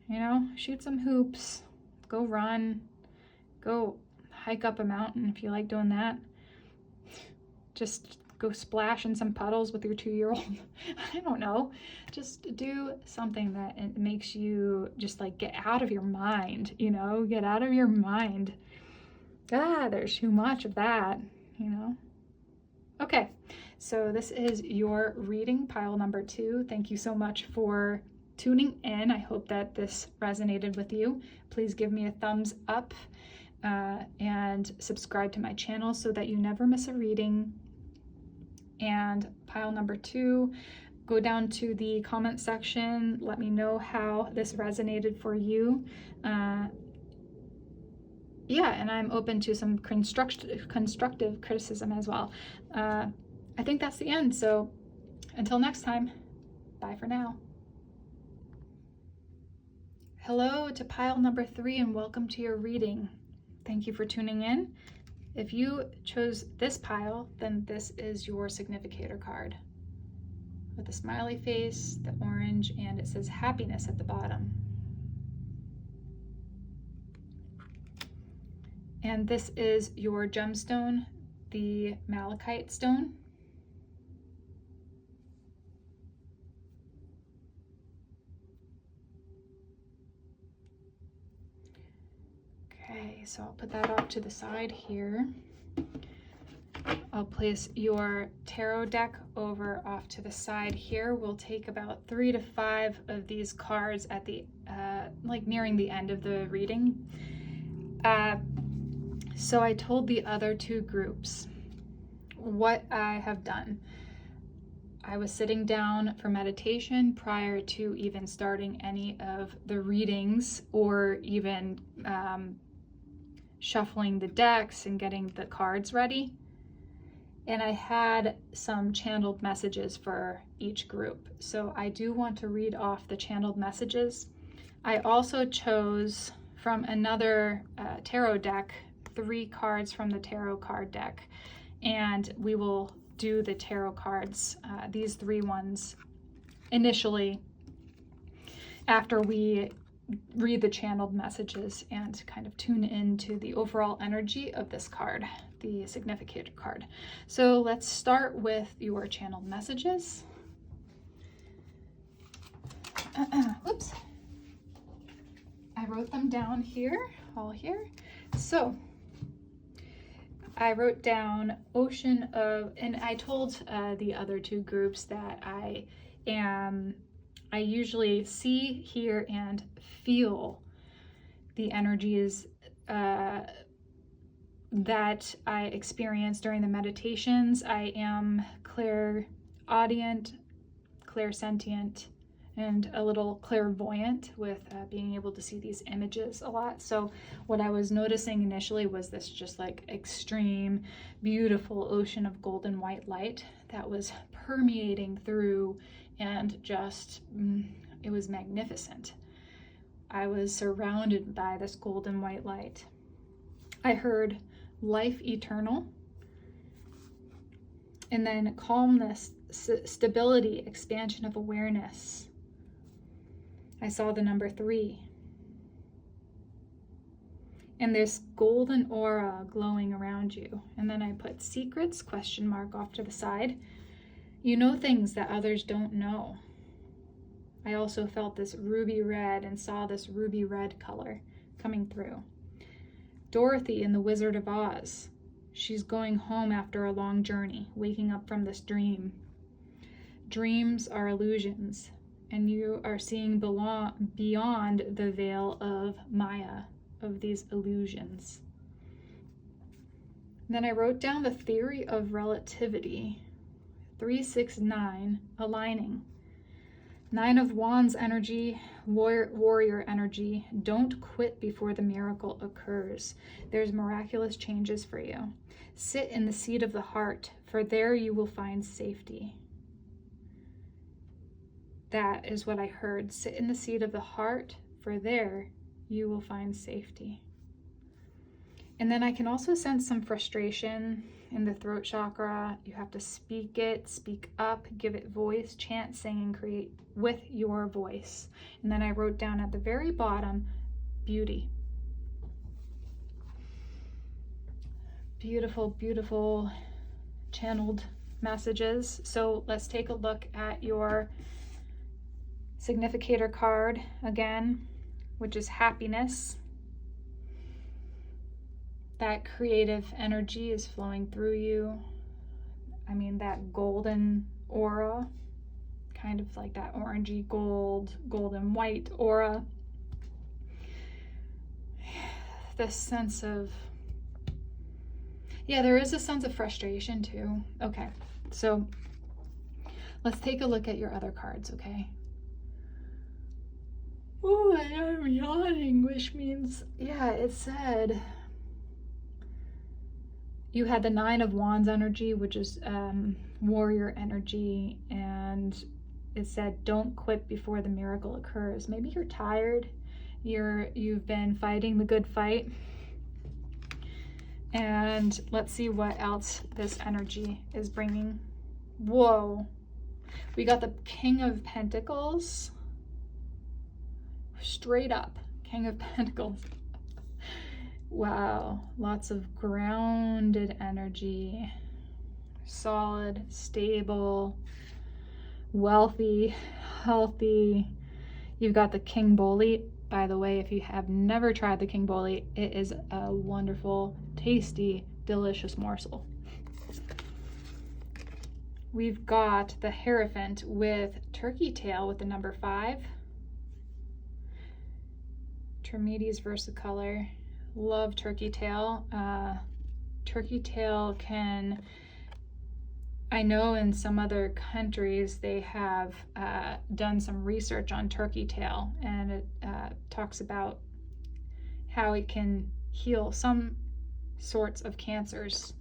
Speaker 1: you know, shoot some hoops, go run, go hike up a mountain if you like doing that. Just go splash in some puddles with your 2-year-old. I don't know. Just do something that it makes you just like get out of your mind, you know, get out of your mind. There's too much of that, you know. Okay, so this is your reading, pile number 2. Thank you so much for tuning in. I hope that this resonated with you. Please give me a thumbs up and subscribe to my channel so that you never miss a reading. And pile number 2, go down to the comment section. Let me know how this resonated for you. Yeah, and I'm open to some constructive criticism as well. I think that's the end. So until next time, bye for now. Hello to pile number 3 and welcome to your reading. Thank you for tuning in. If you chose this pile, then this is your significator card with the smiley face, the orange, and it says happiness at the bottom. And this is your gemstone, the Malachite stone. Okay, so I'll put that off to the side here. I'll place your tarot deck over off to the side here. We'll take about 3 to 5 of these cards at the like nearing the end of the reading. So I told the other 2 groups what I have done. I was sitting down for meditation prior to even starting any of the readings, or even shuffling the decks and getting the cards ready. And I had some channeled messages for each group. So I do want to read off the channeled messages. I also chose from another tarot deck 3 cards from the tarot card deck. And we will do the tarot cards, these 3 ones, initially after we read the channeled messages and kind of tune into the overall energy of this card, the significator card. So let's start with your channeled messages. Oops. I wrote them down here, all here. So I wrote down ocean of, and I told the other 2 groups that I usually see, hear, and feel the energies that I experience during the meditations. I am clairaudient, clairsentient, and a little clairvoyant with being able to see these images a lot. So what I was noticing initially was this just like extreme, beautiful ocean of golden white light that was permeating through, and just, it was magnificent. I was surrounded by this golden white light. I heard life eternal, and then calmness, stability, expansion of awareness. I saw the number 3. And this golden aura glowing around you. And then I put secrets, question mark, off to the side. You know things that others don't know. I also felt this ruby red and saw this ruby red color coming through. Dorothy in The Wizard of Oz. She's going home after a long journey, waking up from this dream. Dreams are illusions, and you are seeing beyond the veil of Maya, of these illusions. Then I wrote down the theory of relativity. 369, aligning. 9 of Wands energy, warrior energy. Don't quit before the miracle occurs. There's miraculous changes for you. Sit in the seat of the heart, for there you will find safety. That is what I heard. Sit in the seat of the heart, for there you will find safety. And then I can also sense some frustration in the throat chakra. You have to speak it, speak up, give it voice, chant, sing, and create with your voice. And then I wrote down at the very bottom, beauty. Beautiful, beautiful channeled messages. So let's take a look at your significator card again, which is happiness. That creative energy is flowing through you. I mean, that golden aura, kind of like that orangey gold, golden white aura. This sense of, yeah, there is a sense of frustration too. Okay, so let's take a look at your other cards, okay? Oh, I am yawning, which means, yeah, it said you had the 9 of Wands energy, which is warrior energy, and it said, don't quit before the miracle occurs. Maybe you're tired. You've been fighting the good fight. And let's see what else this energy is bringing. Whoa. We got the King of Pentacles. Straight up, King of Pentacles. Wow, lots of grounded energy, solid, stable, wealthy, healthy. You've got the King Bolete. By the way, if you have never tried the King Bolete, it is a wonderful, tasty, delicious morsel. We've got the Hierophant with turkey tail with the number 5. Termetes versicolor. Love turkey tail. Turkey tail can, I know in some other countries they have done some research on turkey tail, and it talks about how it can heal some sorts of cancers.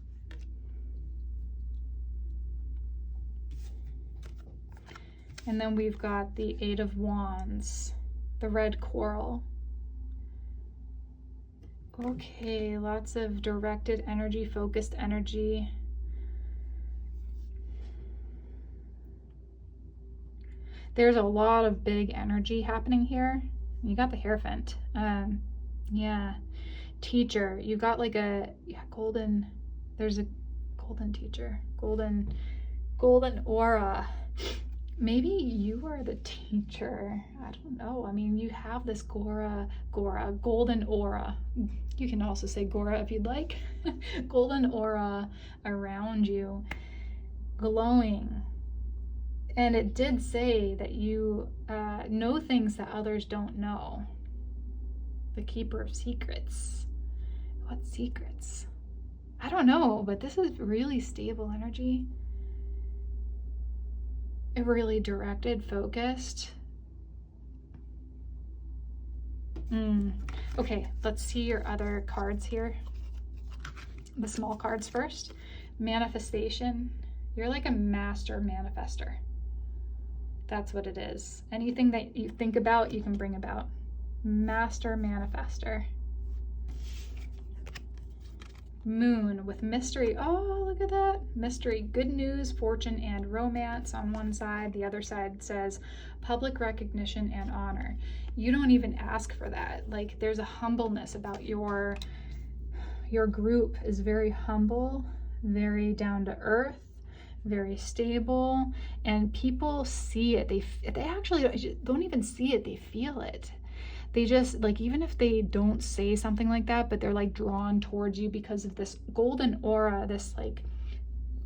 Speaker 1: And then we've got the 8 of Wands, the red coral. Okay, lots of directed energy, focused energy. There's a lot of big energy happening here. You got the Hierophant. Yeah, teacher. You got like a golden. There's a golden teacher. Golden aura. Maybe you are the teacher. I don't know. I mean, you have this golden aura. You can also say Gora if you'd like. Golden aura around you, glowing. And it did say that you know things that others don't know. The keeper of secrets. What secrets? I don't know, but this is really stable energy. Really directed, focused. Okay, let's see your other cards here. The small cards first. Manifestation. You're like a master manifester. That's what it is. Anything that you think about, you can bring about. Master manifester. Moon with mystery. Oh, look at that. Mystery, good news, fortune, and romance on one side. The other side says public recognition and honor. You don't even ask for that. Like, there's a humbleness about your group is very humble, very down to earth, very stable, and people see it. They actually don't even see it. They feel it. They just, like, even if they don't say something like that, but they're like drawn towards you because of this golden aura, this like,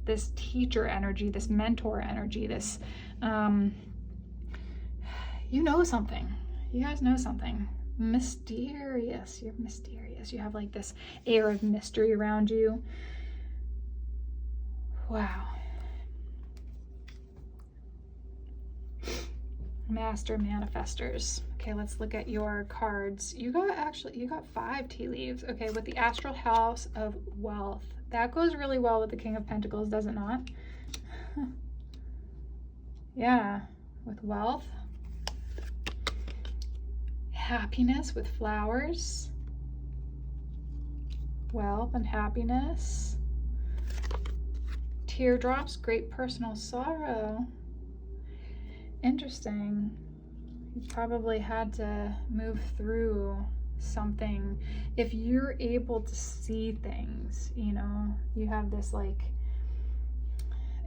Speaker 1: this teacher energy, this mentor energy, this, you know something. You guys know something. Mysterious. You're mysterious. You have like this air of mystery around you. Wow. Master manifestors. Okay, let's look at your cards. You got 5 tea leaves. Okay, with the astral house of wealth. That goes really well with the King of Pentacles, does it not? Yeah, with wealth. Happiness with flowers. Wealth and happiness. Teardrops, great personal sorrow. Interesting. You probably had to move through something. If you're able to see things, you know, you have this like,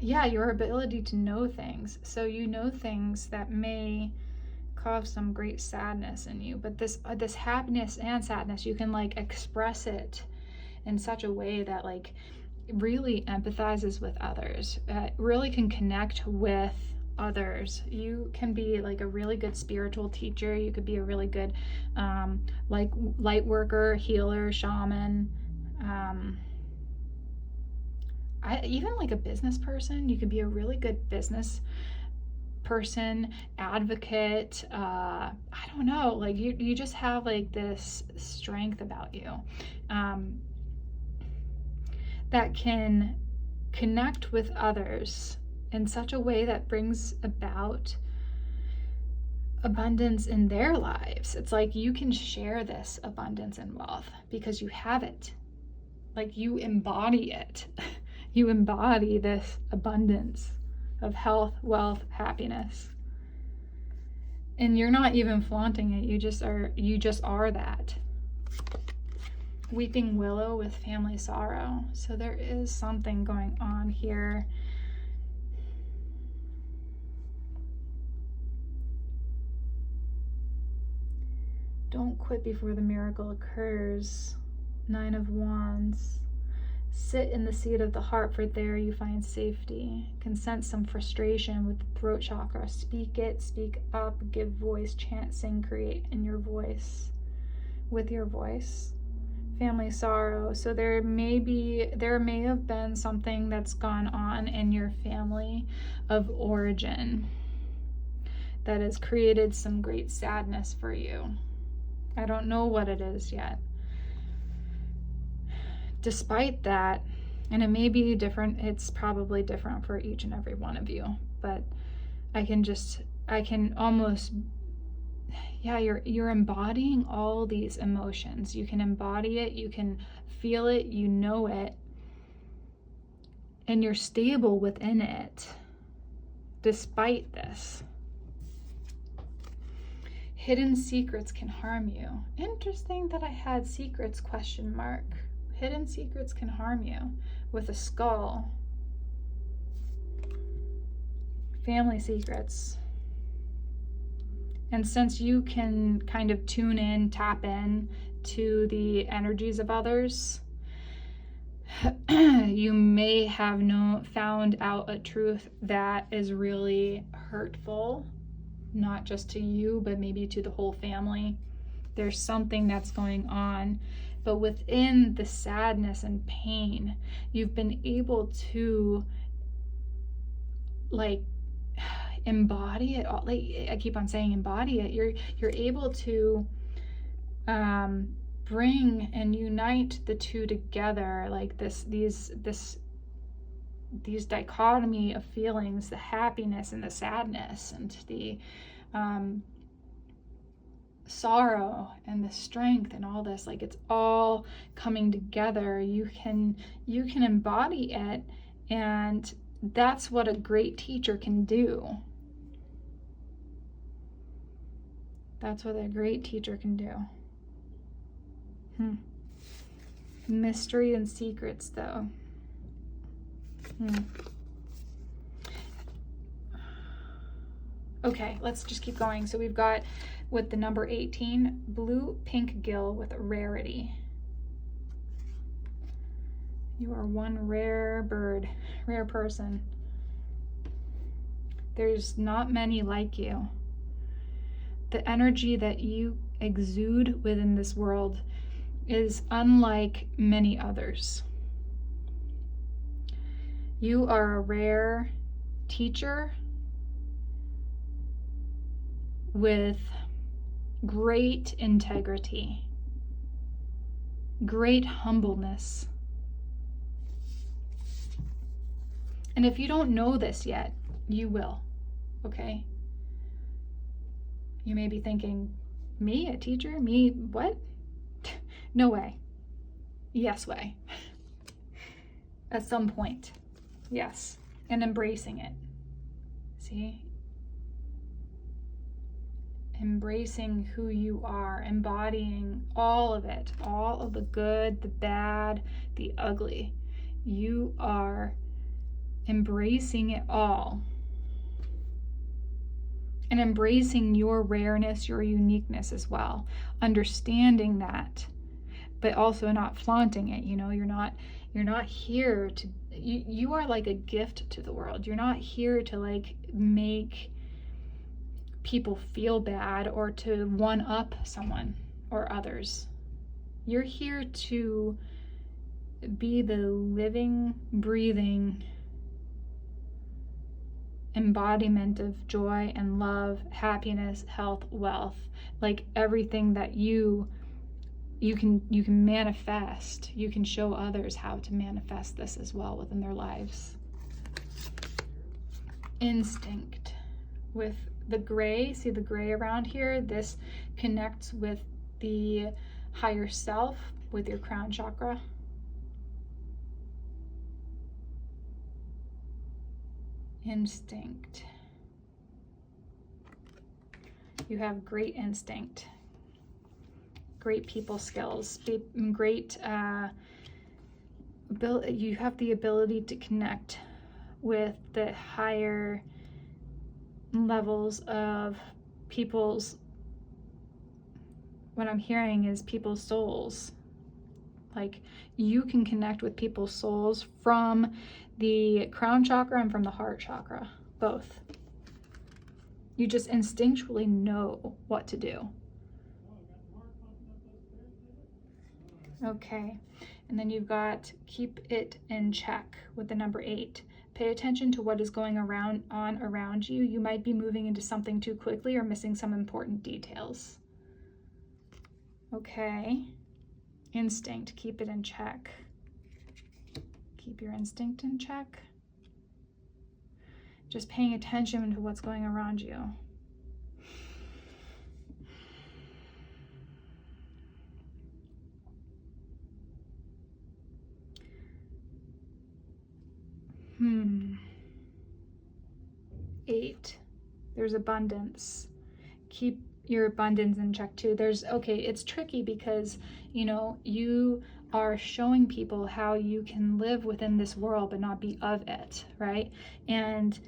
Speaker 1: yeah, your ability to know things. So you know things that may cause some great sadness in you, but this happiness and sadness, you can like express it in such a way that like really empathizes with others, really can connect with others. You can be like a really good spiritual teacher. You could be a really good like light worker, healer, shaman. Even like a business person. You could be a really good business person, advocate. I don't know, like you just have like this strength about you that can connect with others in such a way that brings about abundance in their lives. It's like you can share this abundance and wealth because you have it. Like you embody it. You embody this abundance of health, wealth, happiness. And you're not even flaunting it. You just are that. Weeping Willow with family sorrow. So there is something going on here. Don't quit before the miracle occurs. 9 of Wands. Sit in the seat of the heart, for there you find safety. Can sense some frustration with the throat chakra. Speak it, speak up, give voice, chant, sing, create in your voice, with your voice. Family sorrow. So there may have been something that's gone on in your family of origin that has created some great sadness for you. I don't know what it is yet. Despite that, and it may be different, it's probably different for each and every one of you, but you're embodying all these emotions. You can embody it, you can feel it, you know it, and you're stable within it despite this. Hidden secrets can harm you. Interesting that I had secrets ? Hidden secrets can harm you, with a skull. Family secrets. And since you can kind of tune in, tap in to the energies of others, you may have found out a truth that is really hurtful, not just to you, but maybe to the whole family. There's something that's going on. But within the sadness and pain, you've been able to embody it all. I keep on saying embody it. You're able to bring and unite the two together, like these dichotomy of feelings, the happiness and the sadness, and the sorrow and the strength and all this, like it's all coming together. You can embody it, and that's what a great teacher can do. That's what a great teacher can do. Mystery and secrets, though. Okay, let's just keep going. So we've got, with the number 18, blue pink gill with rarity. You are one rare bird, rare person. There's not many like you. The energy that you exude within this world is unlike many others. You are a rare teacher with great integrity, great humbleness. And if you don't know this yet, you will, okay? You may be thinking, me, a teacher? Me, what? No way. Yes way. At some point, yes. And embracing it. See? Embracing who you are, embodying all of it, all of the good, the bad, the ugly. You are embracing it all. And embracing your rareness, your uniqueness as well. Understanding that, but also not flaunting it. You know, you're not here to, you are like a gift to the world. You're not here to like make people feel bad or to one up someone or others. You're here to be the living, breathing embodiment of joy and love, happiness, health, wealth, like everything that you can manifest. You can show others how to manifest this as well within their lives. Instinct with the gray. See the gray around here? This connects with the higher self, with your crown chakra. Instinct. You have great instinct. great people skills, great, you have the ability to connect with the higher levels of people's, what I'm hearing is people's souls. Like, you can connect with people's souls from the crown chakra and from the heart chakra, both. You just instinctually know what to do. Okay, and then you've got keep it in check with the number 8. Pay attention to what is going on around you. You might be moving into something too quickly or missing some important details. Okay, instinct, keep it in check. Keep your instinct in check. Just paying attention to what's going around you. Hmm. 8. There's abundance. Keep your abundance in check too. Okay, it's tricky because, you know, you are showing people how you can live within this world but not be of it, right? And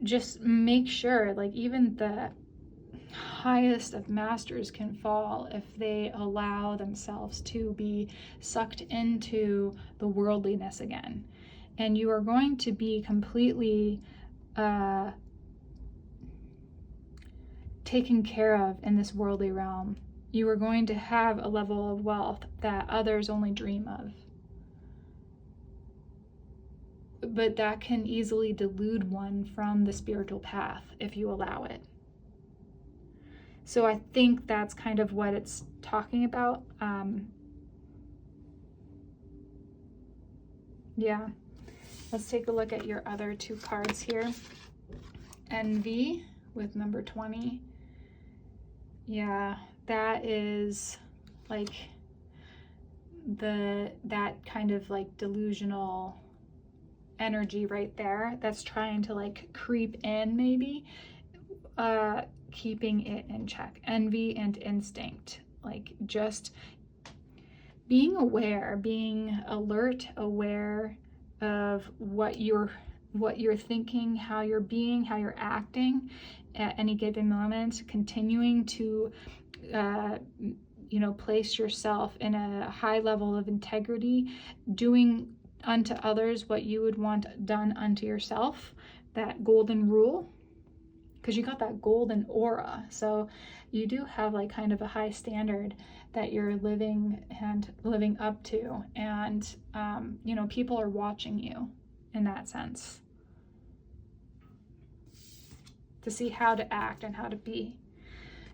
Speaker 1: just make sure, like, even the highest of masters can fall if they allow themselves to be sucked into the worldliness again. And you are going to be completely taken care of in this worldly realm. You are going to have a level of wealth that others only dream of. But that can easily delude one from the spiritual path if you allow it. So I think that's kind of what it's talking about. Yeah. Let's take a look at your other 2 cards here. Envy with number 20. Yeah, that is like that kind of like delusional energy right there that's trying to like creep in, maybe. Keeping it in check. Envy and instinct, like just being aware, being alert, aware of what you're thinking, how you're being, how you're acting at any given moment, continuing to you know, place yourself in a high level of integrity, doing unto others what you would want done unto yourself, that golden rule, because you got that golden aura. So you do have like kind of a high standard that you're living up to, and you know, people are watching you in that sense to see how to act and how to be.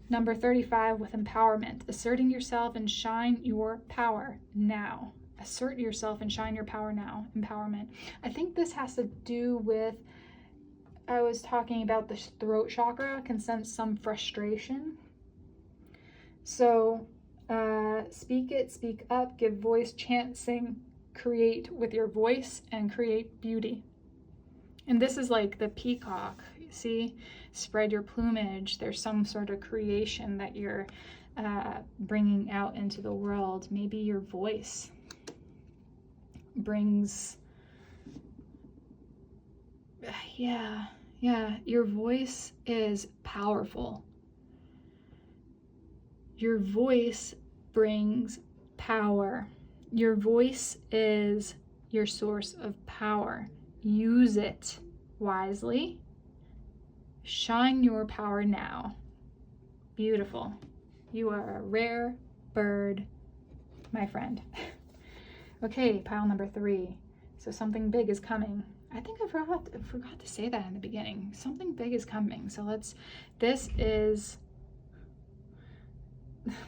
Speaker 1: Number 35 with empowerment, asserting yourself and shine your power now. Assert yourself and shine your power now. Empowerment. I think this has to do with, I was talking about the throat chakra, can sense some frustration. So speak it, speak up, give voice, chant, sing, create with your voice, and create beauty. And this is like the peacock, see? Spread your plumage. There's some sort of creation that you're bringing out into the world. Maybe your voice brings, yeah, your voice is powerful. Your voice brings power. Your voice is your source of power. Use it wisely. Shine your power now. Beautiful. You are a rare bird, my friend. Okay, pile number 3. So something big is coming. I think I forgot to say that in the beginning. Something big is coming. So this is,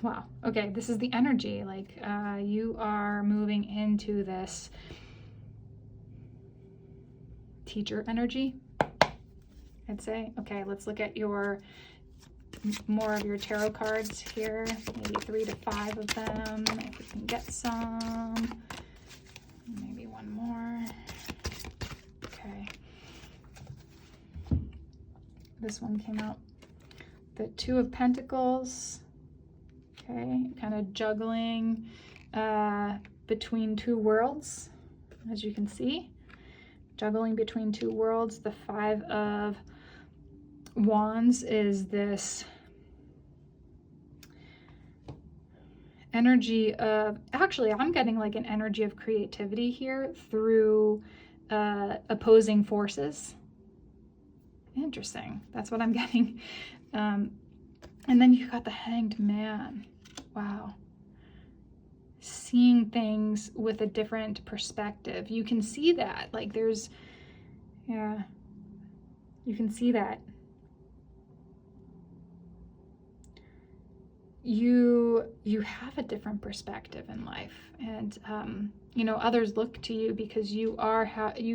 Speaker 1: wow. Okay, this is the energy. Like you are moving into this teacher energy, I'd say. Okay, let's look at more of your tarot cards here. Maybe 3 to 5 of them, if we can get some. Maybe one more. Okay. This one came out. The 2 of Pentacles. Okay, kind of juggling between two worlds, as you can see. Juggling between two worlds. The Five of Wands is this energy of, actually I'm getting like an energy of creativity here through opposing forces. Interesting. That's what I'm getting. And then you got the Hanged Man. Wow. Seeing things with a different perspective. You can see that. Like there's, yeah, you can see that. You have a different perspective in life, and you know, others look to you because you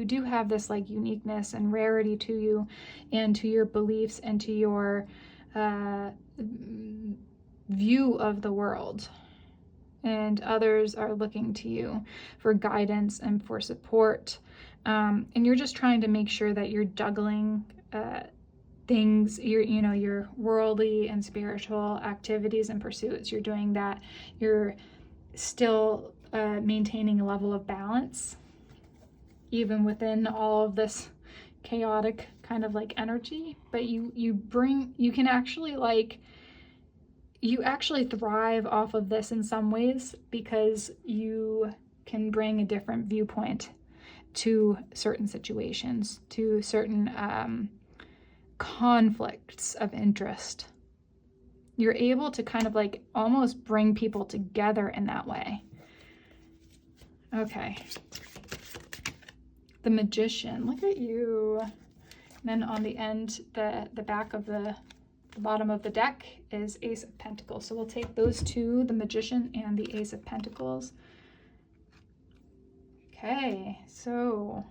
Speaker 1: do have this like uniqueness and rarity to you, and to your beliefs and to your view of the world, and others are looking to you for guidance and for support, and you're just trying to make sure that you're juggling things, your worldly and spiritual activities and pursuits. You're doing that. You're still maintaining a level of balance, even within all of this chaotic kind of like energy. But you can actually you actually thrive off of this in some ways, because you can bring a different viewpoint to certain situations, to certain conflicts of interest. You're able to kind of like almost bring people together in that way. Okay. The Magician, look at you. And then on the end, the back of the bottom of the deck is Ace of Pentacles. So we'll take those two, the Magician and the Ace of Pentacles. Okay, so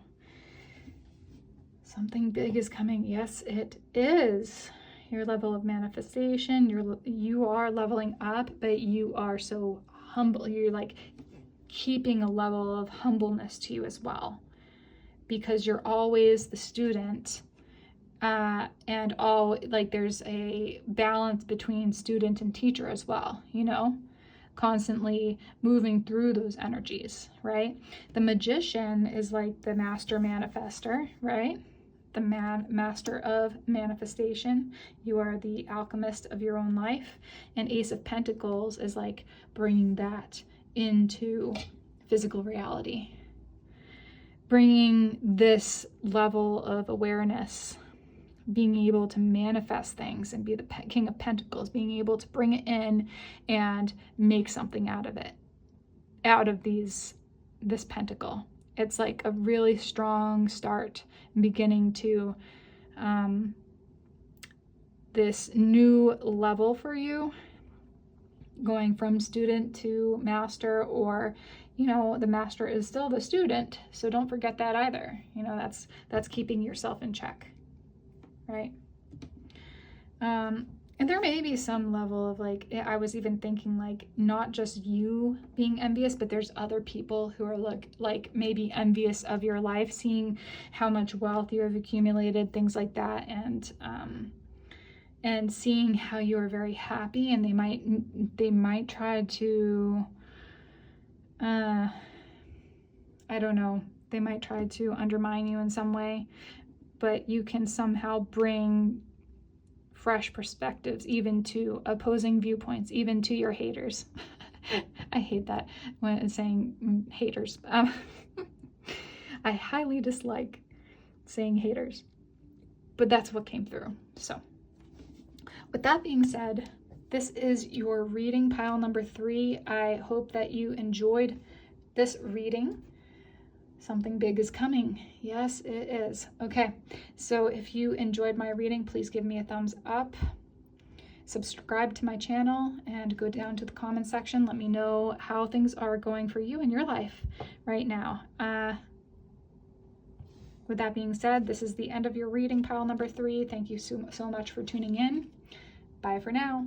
Speaker 1: something big is coming. Yes, it is. Your level of manifestation, you are leveling up, but you are so humble. You're like keeping a level of humbleness to you as well, because you're always the student, and there's a balance between student and teacher as well, you know, constantly moving through those energies, right? The Magician is like the master manifester, right? The master of manifestation. You are the alchemist of your own life. And Ace of Pentacles is like bringing that into physical reality, bringing this level of awareness, being able to manifest things and be the King of Pentacles, being able to bring it in and make something out of it, out of this pentacle. It's like a really strong start, beginning to this new level for you, going from student to master, or, you know, the master is still the student, so don't forget that either. You know, that's keeping yourself in check, right? And there may be some level of like, I was even thinking like not just you being envious, but there's other people who are like maybe envious of your life, seeing how much wealth you have accumulated, things like that, and seeing how you are very happy, and they might try to, I don't know, they might try to undermine you in some way, but you can somehow bring fresh perspectives, even to opposing viewpoints, even to your haters. I hate that when it's saying haters. I highly dislike saying haters, but that's what came through. So with that being said, this is your reading pile number 3. I hope that you enjoyed this reading. Something big is coming. Yes, it is. Okay, so if you enjoyed my reading, please give me a thumbs up. Subscribe to my channel and go down to the comment section. Let me know how things are going for you in your life right now. With that being said, this is the end of your reading pile number 3. Thank you so much for tuning in. Bye for now.